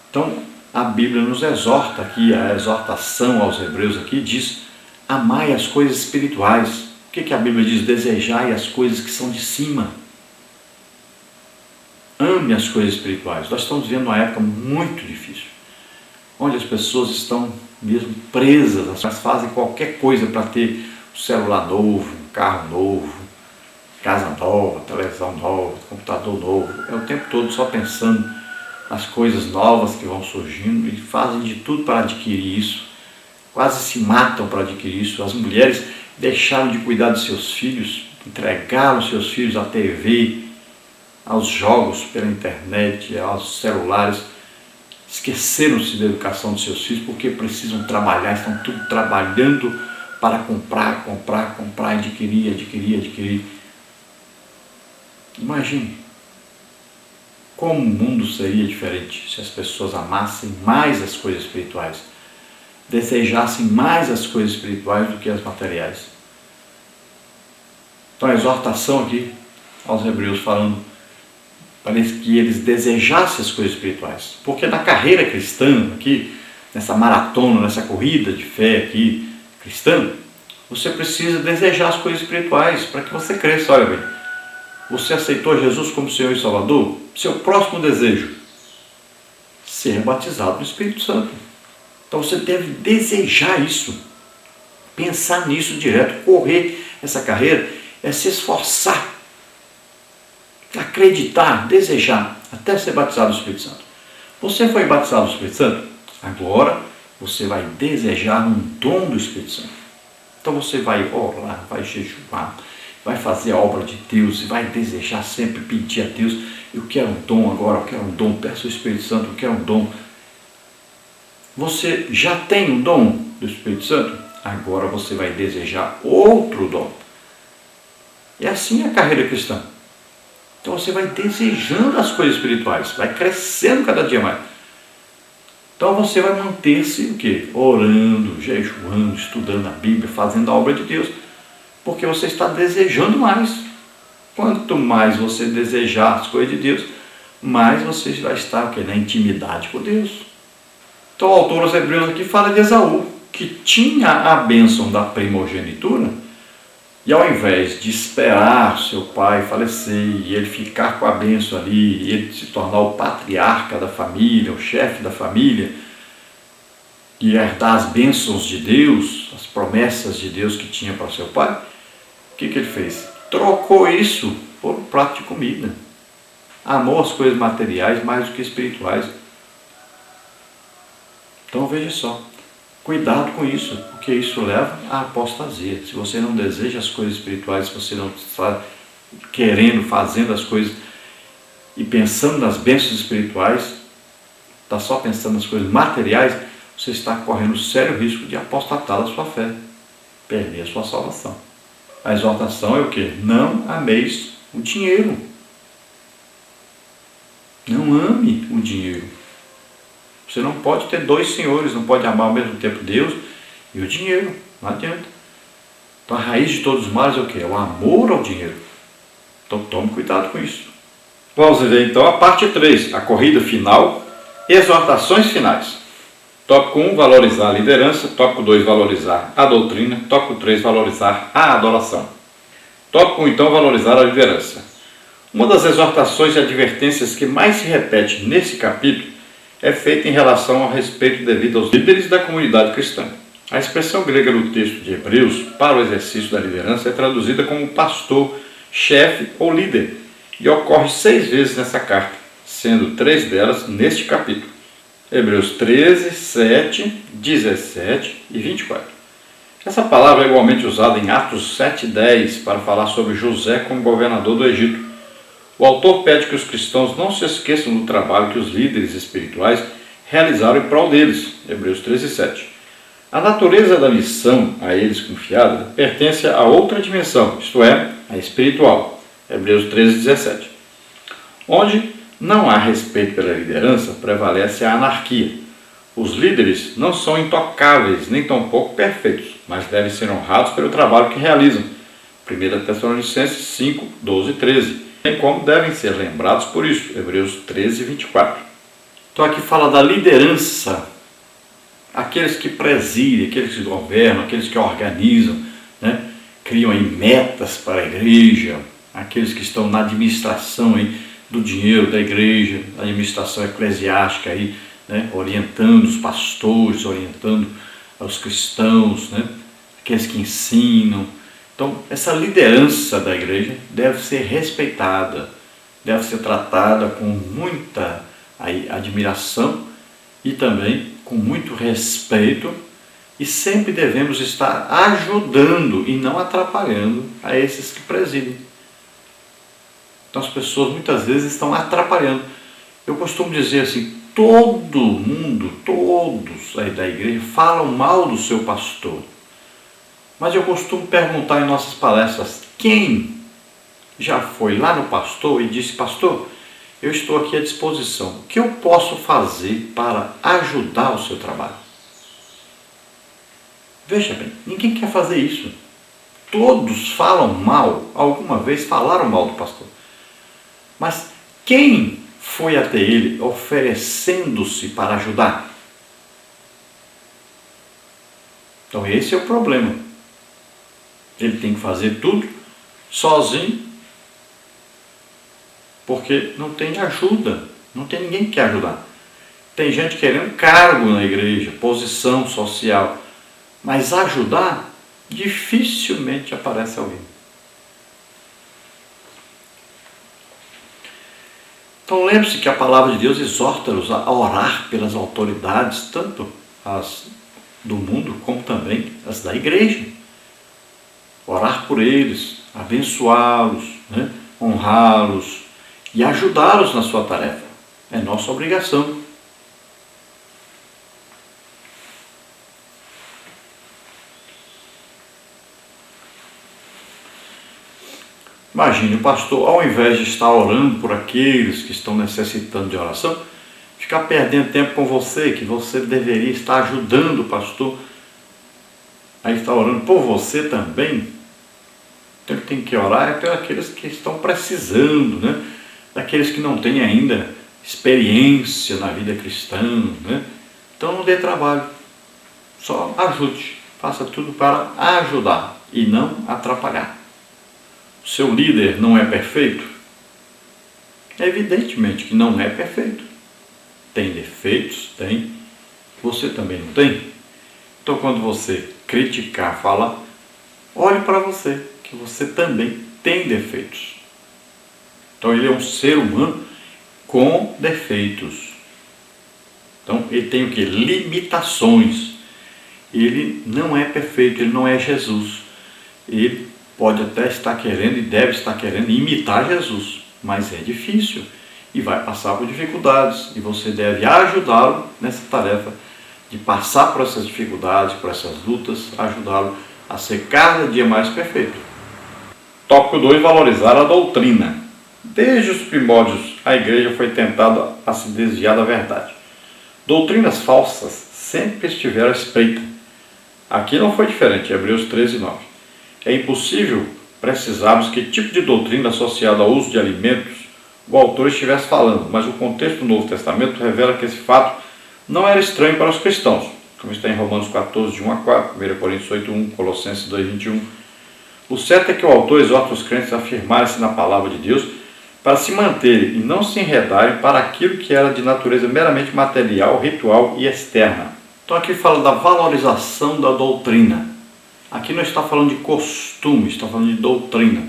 Então, a Bíblia nos exorta aqui, a exortação aos hebreus aqui diz, amai as coisas espirituais. O que a Bíblia diz? Desejai as coisas que são de cima. Ame as coisas espirituais. Nós estamos vivendo uma época muito difícil, onde as pessoas estão mesmo presas, elas fazem qualquer coisa para ter um celular novo, um carro novo, casa nova, televisão nova, computador novo. É o tempo todo só pensando as coisas novas que vão surgindo e fazem de tudo para adquirir isso, quase se matam para adquirir isso. As mulheres deixaram de cuidar dos seus filhos, entregaram seus filhos à TV, aos jogos pela internet, aos celulares, esqueceram-se da educação dos seus filhos porque precisam trabalhar, estão tudo trabalhando para comprar, adquirir. Imagine como o mundo seria diferente se as pessoas amassem mais as coisas espirituais, desejassem mais as coisas espirituais do que as materiais. Então a exortação aqui aos hebreus falando, parece que eles desejassem as coisas espirituais, porque na carreira cristã aqui, nessa maratona, nessa corrida de fé aqui cristã, você precisa desejar as coisas espirituais para que você cresça. Olha bem, você aceitou Jesus como Senhor e Salvador? Seu próximo desejo, ser batizado no Espírito Santo. Então você deve desejar isso, pensar nisso direto, correr essa carreira, é se esforçar, acreditar, desejar, até ser batizado no Espírito Santo. Você foi batizado no Espírito Santo? Agora você vai desejar um dom do Espírito Santo. Então você vai orar, vai jejuar, vai fazer a obra de Deus e vai desejar sempre pedir a Deus, eu quero um dom agora, eu quero um dom, peço ao Espírito Santo, eu quero um dom. Você já tem um dom do Espírito Santo? Agora você vai desejar outro dom. É assim a carreira cristã. Então você vai desejando as coisas espirituais, vai crescendo cada dia mais. Então você vai manter-se o quê? Orando, jejuando, estudando a Bíblia, fazendo a obra de Deus, porque você está desejando mais. Quanto mais você desejar as coisas de Deus, mais você vai estar o quê? Na intimidade com Deus. Então o autor aos Hebreus aqui fala de Esaú, que tinha a bênção da primogenitura, e ao invés de esperar seu pai falecer e ele ficar com a bênção ali, e ele se tornar o patriarca da família, o chefe da família, e herdar as bênçãos de Deus, as promessas de Deus que tinha para seu pai, o que ele fez? Trocou isso por um prato de comida. Amou as coisas materiais mais do que espirituais. Então veja só. Cuidado com isso, porque isso leva à apostasia. Se você não deseja as coisas espirituais, se você não está querendo, fazendo as coisas e pensando nas bênçãos espirituais, está só pensando nas coisas materiais, você está correndo sério risco de apostatar da sua fé, perder a sua salvação. A exortação é o quê? Não ameis o dinheiro. Não ame o dinheiro. Você não pode ter dois senhores, não pode amar ao mesmo tempo Deus e o dinheiro, não adianta. Então a raiz de todos os males é o quê? É o amor ao dinheiro. Então tome cuidado com isso. Vamos ver então a parte 3, a corrida final, exortações finais. Tópico 1, valorizar a liderança. Tópico 2, valorizar a doutrina. Tópico 3, valorizar a adoração. Tópico 1, então, valorizar a liderança. Uma das exortações e advertências que mais se repete nesse capítulo é feita em relação ao respeito devido aos líderes da comunidade cristã. A expressão grega no texto de Hebreus para o exercício da liderança é traduzida como pastor, chefe ou líder e ocorre 6 vezes nessa carta, sendo 3 delas neste capítulo. Hebreus 13, 7, 17 e 24. Essa palavra é igualmente usada em Atos 7,10 para falar sobre José como governador do Egito. O autor pede que os cristãos não se esqueçam do trabalho que os líderes espirituais realizaram em prol deles. Hebreus 13, 7. A natureza da missão a eles confiada pertence a outra dimensão, isto é, a espiritual. Hebreus 13, 17. Onde não há respeito pela liderança, prevalece a anarquia. Os líderes não são intocáveis, nem tampouco perfeitos, mas devem ser honrados pelo trabalho que realizam. 1 Tessalonicenses 5, 12 e 13. Bem como devem ser lembrados por isso. Hebreus 13, 24. Então aqui fala da liderança. Aqueles que presidem, aqueles que governam, aqueles que organizam, né? Criam aí metas para a igreja, aqueles que estão na administração aí do dinheiro da igreja, a administração eclesiástica aí, né? Orientando os pastores, orientando os cristãos, né? Aqueles que ensinam. Então, essa liderança da igreja deve ser respeitada, deve ser tratada com muita admiração e também com muito respeito, e sempre devemos estar ajudando e não atrapalhando a esses que presidem. Então as pessoas muitas vezes estão atrapalhando. Eu costumo dizer assim, todo mundo, todos aí da igreja falam mal do seu pastor. Mas eu costumo perguntar em nossas palestras, quem já foi lá no pastor e disse, pastor, eu estou aqui à disposição, o que eu posso fazer para ajudar o seu trabalho? Veja bem, ninguém quer fazer isso. Todos falam mal, alguma vez falaram mal do pastor. Mas quem foi até ele oferecendo-se para ajudar? Então esse é o problema. Ele tem que fazer tudo sozinho, porque não tem ajuda, não tem ninguém que quer ajudar. Tem gente querendo cargo na igreja, posição social, mas ajudar, dificilmente aparece alguém. Então lembre-se que a palavra de Deus exorta-nos a orar pelas autoridades, tanto as do mundo como também as da igreja. Orar por eles, abençoá-los, honrá-los e ajudá-los na sua tarefa. É nossa obrigação. Imagine o pastor, ao invés de estar orando por aqueles que estão necessitando de oração, ficar perdendo tempo com você, que você deveria estar ajudando o pastor a estar orando por você também. Então ele tem que orar é por aqueles que estão precisando, daqueles que não têm ainda experiência na vida cristã. Então não dê trabalho, só ajude, faça tudo para ajudar e não atrapalhar. O seu líder não é perfeito? Evidentemente que não é perfeito. Tem defeitos? Tem. Você também não tem? Então quando você criticar, falar, olhe para você, que você também tem defeitos. Então ele é um ser humano com defeitos. Então ele tem o que? Limitações. Ele não é perfeito, ele não é Jesus. Ele pode até estar querendo e deve estar querendo imitar Jesus, mas é difícil e vai passar por dificuldades e você deve ajudá-lo nessa tarefa de passar por essas dificuldades, por essas lutas, ajudá-lo a ser cada dia mais perfeito. Tópico 2, valorizar a doutrina. Desde os primórdios, a igreja foi tentada a se desviar da verdade. Doutrinas falsas sempre estiveram à espreita. Aqui não foi diferente, Hebreus 13:9. É impossível precisarmos que tipo de doutrina associada ao uso de alimentos o autor estivesse falando, mas o contexto do Novo Testamento revela que esse fato não era estranho para os cristãos, como está em Romanos 14, de 1 a 4, 1 Coríntios 8:1, Colossenses 2:21. O certo é que o autor exorta os crentes a afirmarem-se na palavra de Deus para se manterem e não se enredarem para aquilo que era de natureza meramente material, ritual e externa. Então aqui fala da valorização da doutrina. Aqui não está falando de costume, está falando de doutrina.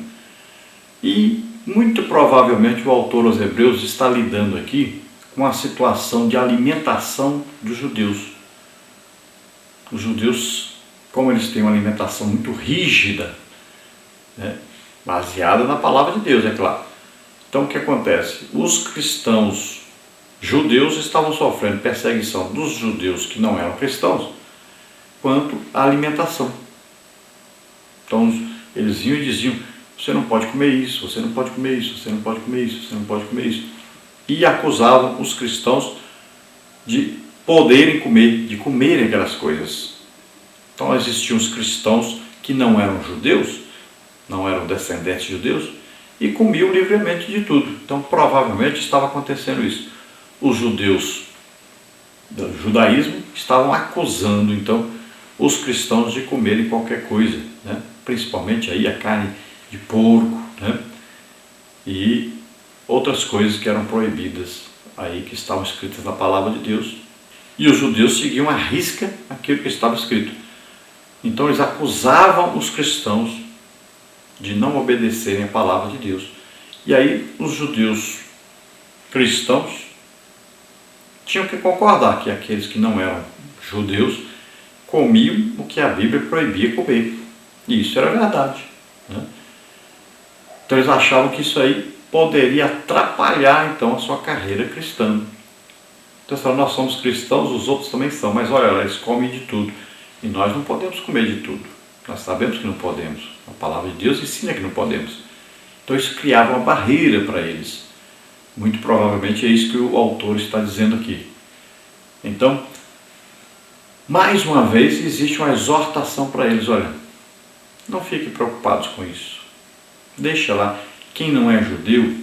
E muito provavelmente o autor aos Hebreus está lidando aqui com a situação de alimentação dos judeus. Os judeus, como eles têm uma alimentação muito rígida, baseada na palavra de Deus, é claro. Então o que acontece? Os cristãos judeus estavam sofrendo perseguição dos judeus que não eram cristãos quanto à alimentação. Então eles iam e diziam, você não pode comer isso, você não pode comer isso, você não pode comer isso, você não pode comer isso. E acusavam os cristãos de poderem comer, de comerem aquelas coisas. Então existiam os cristãos que não eram judeus, não eram descendentes de judeus, e comiam livremente de tudo. Então provavelmente estava acontecendo isso. Os judeus do judaísmo estavam acusando então os cristãos de comerem qualquer coisa, principalmente aí a carne de porco, e outras coisas que eram proibidas aí, que estavam escritas na palavra de Deus. E os judeus seguiam à risca aquilo que estava escrito. Então eles acusavam os cristãos de não obedecerem a palavra de Deus. E aí os judeus cristãos tinham que concordar que aqueles que não eram judeus comiam o que a Bíblia proibia comer. E isso era verdade. Então eles achavam que isso aí poderia atrapalhar então a sua carreira cristã. Então eles falaram, nós somos cristãos, os outros também são, mas olha, eles comem de tudo. E nós não podemos comer de tudo. Nós sabemos que não podemos. A palavra de Deus ensina que não podemos. Então isso criava uma barreira para eles. Muito provavelmente é isso que o autor está dizendo aqui. Então, mais uma vez, existe uma exortação para eles. Olha, não fiquem preocupados com isso. Deixa lá. Quem não é judeu,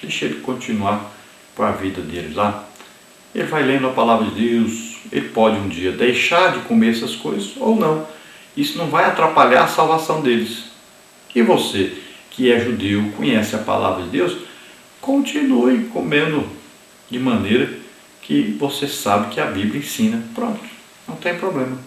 deixa ele continuar com a vida dele lá. Ele vai lendo a palavra de Deus. Ele pode um dia deixar de comer essas coisas ou não. Isso não vai atrapalhar a salvação deles. E você, que é judeu, conhece a palavra de Deus, continue comendo de maneira que você sabe que a Bíblia ensina. Pronto, não tem problema.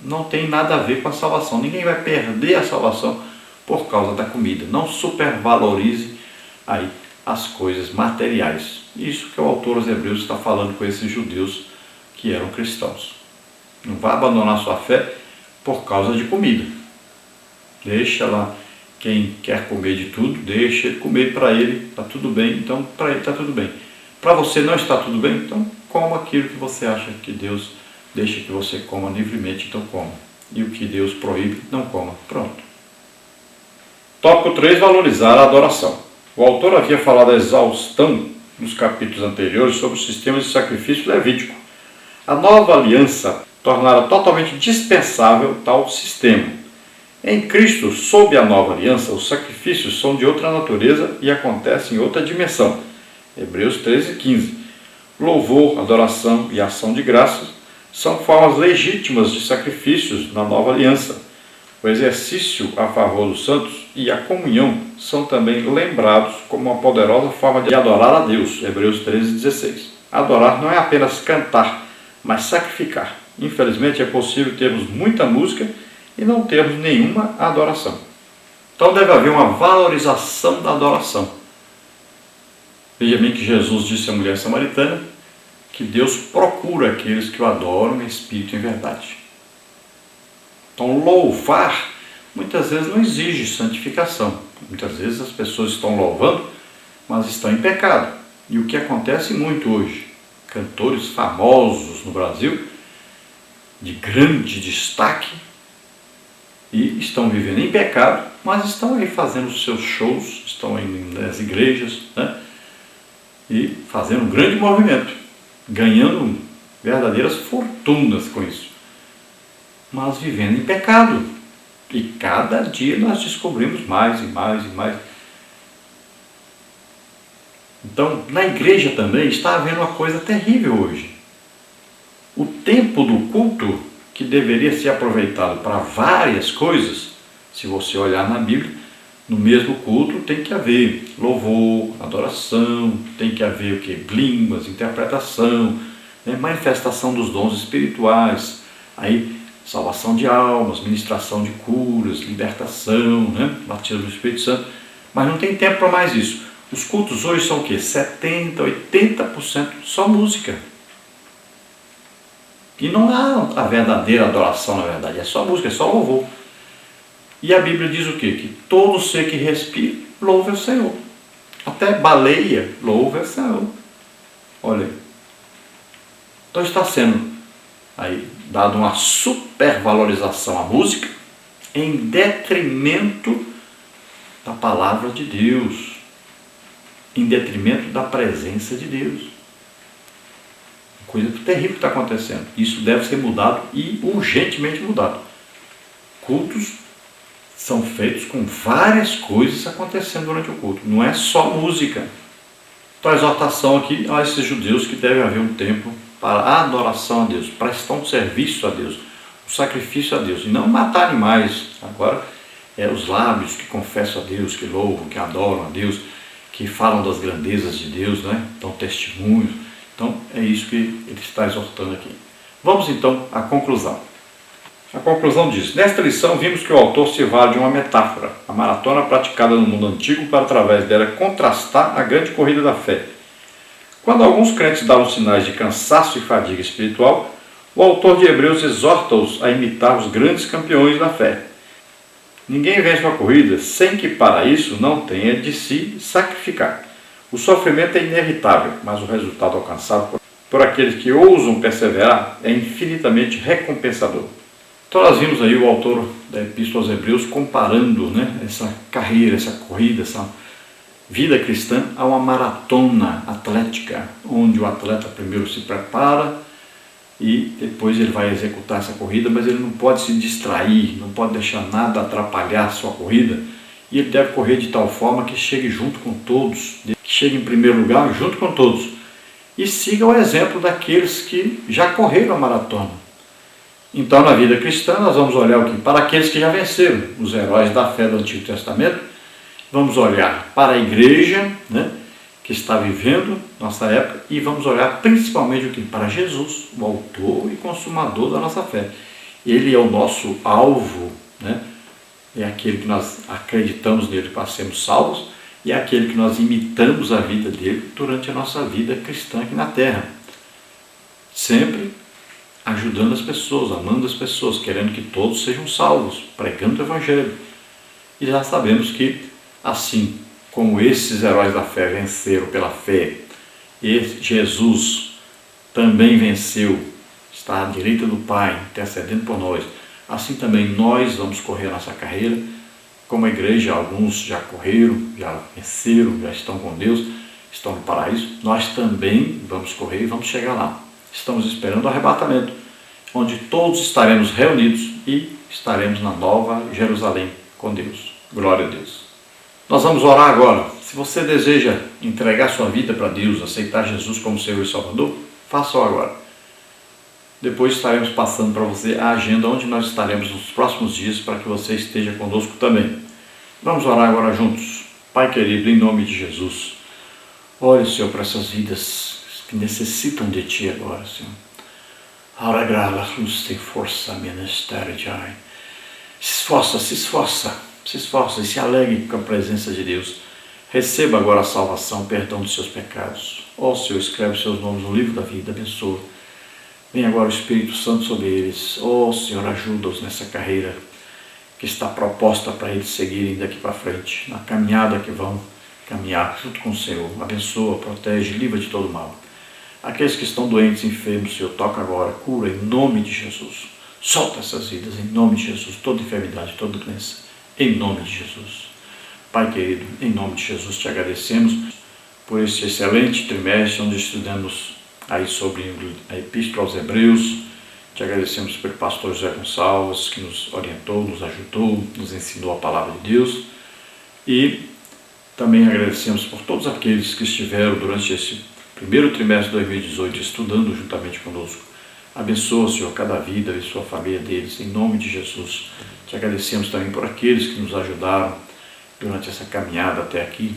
Não tem nada a ver com a salvação. Ninguém vai perder a salvação por causa da comida. Não supervalorize aí as coisas materiais. Isso que o autor aos Hebreus está falando com esses judeus que eram cristãos. Não vai abandonar sua fé por causa de comida. Deixa lá. Quem quer comer de tudo, deixa ele comer. Para ele está tudo bem, então para ele está tudo bem. Para você não está tudo bem, então coma aquilo que você acha que Deus deixa que você coma livremente, então coma. E o que Deus proíbe, não coma. Pronto. Tópico 3, valorizar a adoração. O autor havia falado a exaustão nos capítulos anteriores sobre o sistema de sacrifício levítico. A nova aliança tornara totalmente dispensável tal sistema. Em Cristo, sob a nova aliança, os sacrifícios são de outra natureza e acontecem em outra dimensão. Hebreus 13:15. Louvor, adoração e ação de graças são formas legítimas de sacrifícios na nova aliança. O exercício a favor dos santos e a comunhão são também lembrados como uma poderosa forma de adorar a Deus. Hebreus 13:16. Adorar não é apenas cantar, mas sacrificar. Infelizmente é possível termos muita música e não termos nenhuma adoração. Então deve haver uma valorização da adoração. Veja bem que Jesus disse à mulher samaritana que Deus procura aqueles que o adoram em espírito e em verdade. Então louvar muitas vezes não exige santificação. Muitas vezes as pessoas estão louvando, mas estão em pecado. E o que acontece muito hoje, cantores famosos no Brasil, de grande destaque, e estão vivendo em pecado, mas estão aí fazendo os seus shows, estão indo nas igrejas, né? E fazendo um grande movimento, ganhando verdadeiras fortunas com isso, mas vivendo em pecado. E cada dia nós descobrimos mais e mais e mais. Então, na igreja também está havendo uma coisa terrível hoje. O tempo do culto, que deveria ser aproveitado para várias coisas, se você olhar na Bíblia, no mesmo culto tem que haver louvor, adoração, tem que haver o que? Línguas, interpretação, né? Manifestação dos dons espirituais, aí salvação de almas, ministração de curas, libertação, né? Batismo do Espírito Santo, mas não tem tempo para mais isso. Os cultos hoje são o quê? 70%, 80% só música. E não há a verdadeira adoração, na verdade, é só música, é só louvor. E a Bíblia diz o quê? Que todo ser que respira, louve o Senhor. Até baleia, louve o Senhor. Olha aí. Então está sendo aí dado uma supervalorização à música em detrimento da palavra de Deus, em detrimento da presença de Deus. Coisa terrível que está acontecendo. Isso deve ser mudado e urgentemente mudado. Cultos são feitos com várias coisas acontecendo durante o culto. Não é só música. Então a exortação aqui a esses judeus que deve haver um tempo para a adoração a Deus, prestar um serviço a Deus, um sacrifício a Deus. E não matar animais. Agora os lábios que confessam a Deus, que louvam, que adoram a Deus, que falam das grandezas de Deus, né? Dão testemunhos. Então, é isso que ele está exortando aqui. Vamos então à conclusão. A conclusão diz: nesta lição vimos que o autor se vale de uma metáfora, a maratona praticada no mundo antigo para através dela contrastar a grande corrida da fé. Quando alguns crentes davam sinais de cansaço e fadiga espiritual, o autor de Hebreus exorta-os a imitar os grandes campeões da fé. Ninguém vence uma corrida sem que para isso não tenha de se sacrificar. O sofrimento é inevitável, mas o resultado alcançado por aqueles que ousam perseverar é infinitamente recompensador. Então nós vimos aí o autor da Epístola aos Hebreus comparando, né, essa carreira, essa corrida, essa vida cristã a uma maratona atlética, onde o atleta primeiro se prepara e depois ele vai executar essa corrida, mas ele não pode se distrair, não pode deixar nada atrapalhar a sua corrida, e ele deve correr de tal forma que chegue junto com todos, que chegue em primeiro lugar junto com todos, e siga o exemplo daqueles que já correram a maratona. Então, na vida cristã, nós vamos olhar o que? Para aqueles que já venceram, os heróis da fé do Antigo Testamento. Vamos olhar para a igreja, né, que está vivendo nossa época, e vamos olhar principalmente o que? Para Jesus, o autor e consumador da nossa fé. Ele é o nosso alvo, né? É aquele que nós acreditamos nele para sermos salvos, e é aquele que nós imitamos a vida dele durante a nossa vida cristã aqui na terra. Sempre ajudando as pessoas, amando as pessoas, querendo que todos sejam salvos, pregando o Evangelho. E já sabemos que, assim como esses heróis da fé venceram pela fé, e Jesus também venceu, está à direita do Pai, intercedendo por nós, assim também nós vamos correr a nossa carreira. Como a igreja, alguns já correram, já venceram, já estão com Deus, estão no paraíso, nós também vamos correr e vamos chegar lá. Estamos esperando o arrebatamento, onde todos estaremos reunidos e estaremos na Nova Jerusalém com Deus. Glória a Deus. Nós vamos orar agora. Se você deseja entregar sua vida para Deus, aceitar Jesus como Senhor e Salvador, faça-o agora. Depois estaremos passando para você a agenda onde nós estaremos nos próximos dias para que você esteja conosco também. Vamos orar agora juntos. Pai querido, em nome de Jesus, olhe, Senhor, para essas vidas que necessitam de Ti agora, Senhor. Ora, grala, luz tem força, ministério de ai. Se esforça e se alegre com a presença de Deus. Receba agora a salvação, perdão dos seus pecados. Ó Senhor, escreve seus nomes no livro da vida, abençoa. Vem agora o Espírito Santo sobre eles. Ó Senhor, ajuda-os nessa carreira que está proposta para eles seguirem daqui para frente, na caminhada que vão caminhar junto com o Senhor. Abençoa, protege, livra de todo mal. Aqueles que estão doentes, enfermos, Senhor, toca agora, cura em nome de Jesus. Solta essas vidas em nome de Jesus, toda enfermidade, toda doença, em nome de Jesus. Pai querido, em nome de Jesus te agradecemos por esse excelente trimestre onde estudamos aí sobre a Epístola aos Hebreus. Te agradecemos pelo pastor José Gonçalves, que nos orientou, nos ajudou, nos ensinou a palavra de Deus. E também agradecemos por todos aqueles que estiveram durante esse primeiro trimestre de 2018 estudando juntamente conosco. Abençoa, Senhor, cada vida e sua família deles, em nome de Jesus. Te agradecemos também por aqueles que nos ajudaram durante essa caminhada até aqui.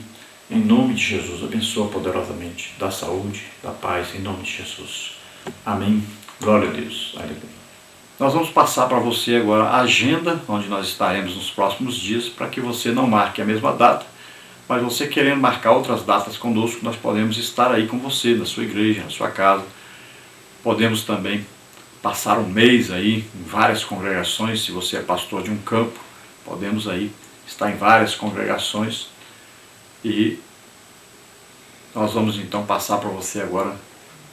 Em nome de Jesus, abençoa poderosamente, dá saúde, dá paz, em nome de Jesus. Amém. Glória a Deus. Aleluia. Nós vamos passar para você agora a agenda, onde nós estaremos nos próximos dias, para que você não marque a mesma data, mas você querendo marcar outras datas conosco, nós podemos estar aí com você, na sua igreja, na sua casa. Podemos também passar um mês aí em várias congregações, se você é pastor de um campo, podemos aí estar em várias congregações. E nós vamos então passar para você agora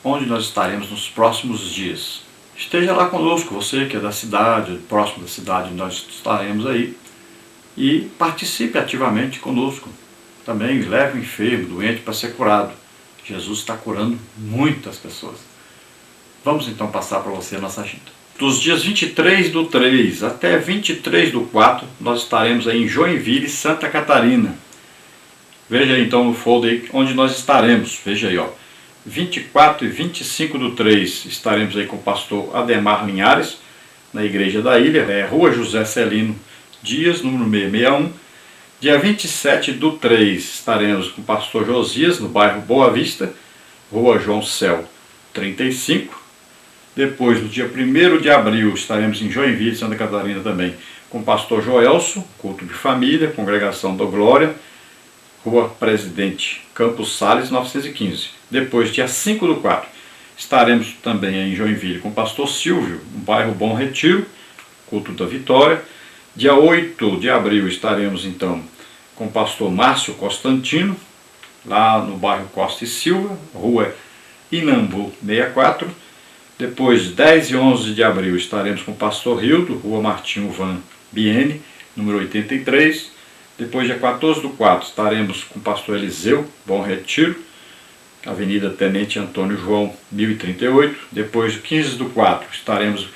onde nós estaremos nos próximos dias. Esteja lá conosco, você que é da cidade, próximo da cidade onde nós estaremos aí, e participe ativamente conosco. Também leve o enfermo, doente para ser curado. Jesus está curando muitas pessoas. Vamos então passar para você a nossa agenda. Dos dias 23/3 até 23/4, nós estaremos aí em Joinville, Santa Catarina. Veja aí então no folder onde nós estaremos. Veja aí, ó. 24 e 25/3 estaremos aí com o pastor Ademar Linhares, na Igreja da Ilha, Rua José Celino Dias, número 661. Dia 27/3 estaremos com o pastor Josias, no bairro Boa Vista, Rua João Céu 35. Depois, no dia 1º de abril, estaremos em Joinville, Santa Catarina também, com o pastor Joelso, culto de família, Congregação da Glória, Rua Presidente Campos Sales 915. Depois, dia 5/4, estaremos também em Joinville com o pastor Silvio, no bairro Bom Retiro, culto da Vitória. Dia 8 de abril estaremos então com o pastor Márcio Constantino, lá no bairro Costa e Silva, Rua Inambu 64. Depois, 10 e 11 de abril, estaremos com o pastor Hildo, Rua Martinho Van Biene, número 83. Depois, dia 14/4, estaremos com o pastor Eliseu, Bom Retiro, Avenida Tenente Antônio João, 1038. Depois, 15/4, estaremos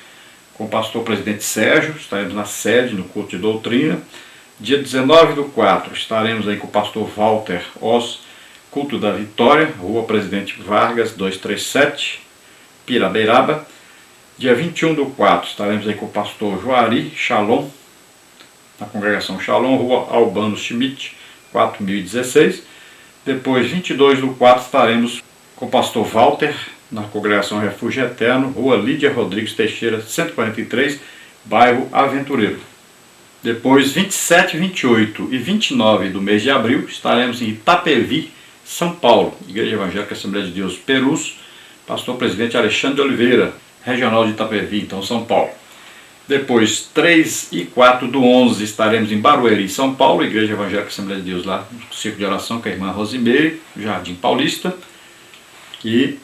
com o pastor Presidente Sérgio, estaremos na sede, no culto de doutrina. Dia 19/4, estaremos aí com o pastor Walter Oz, culto da Vitória, Rua Presidente Vargas, 237, Pirabeiraba. Dia 21/4, estaremos aí com o pastor Joari Shalom, na congregação Shalom, Rua Albano Schmidt, 4016. Depois, 22/4, estaremos com o pastor Walter, na congregação Refúgio Eterno, Rua Lídia Rodrigues Teixeira, 143, bairro Aventureiro. Depois, 27, 28 e 29 do mês de abril, estaremos em Itapevi, São Paulo, Igreja Evangélica Assembleia de Deus Perus, pastor presidente Alexandre de Oliveira, regional de Itapevi, então São Paulo. Depois, 3 e 4 do 11, estaremos em Barueri, São Paulo, Igreja Evangélica Assembleia de Deus lá, no Círculo de Oração com a irmã Rosimeire, Jardim Paulista. E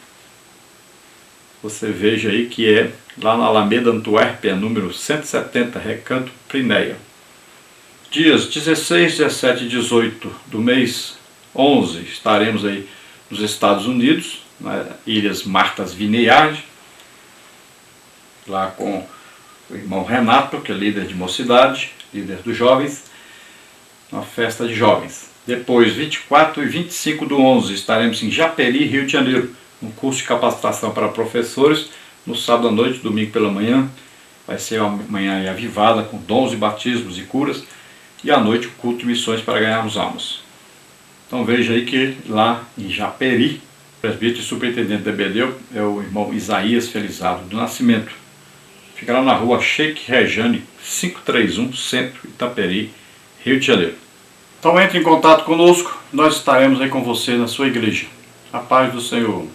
você veja aí que é lá na Alameda Antuérpia, número 170, Recanto Prinéia. Dias 16, 17 e 18 do mês 11, estaremos aí nos Estados Unidos, nas Ilhas Martha's Vineyard, lá com o irmão Renato, que é líder de mocidade, líder dos jovens, uma festa de jovens. Depois, 24 e 25 do 11, estaremos em Japeri, Rio de Janeiro, um curso de capacitação para professores, no sábado à noite, domingo pela manhã. Vai ser uma manhã avivada, com dons e batismos e curas, e à noite o culto de missões para ganharmos almas. Então veja aí que lá em Japeri, o presbítero e superintendente da EBD é o irmão Isaías Felizardo do Nascimento. Fica lá na rua Sheikh Rejane, 531, Centro, Itaperi, Rio de Janeiro. Então entre em contato conosco, nós estaremos aí com você na sua igreja. A paz do Senhor.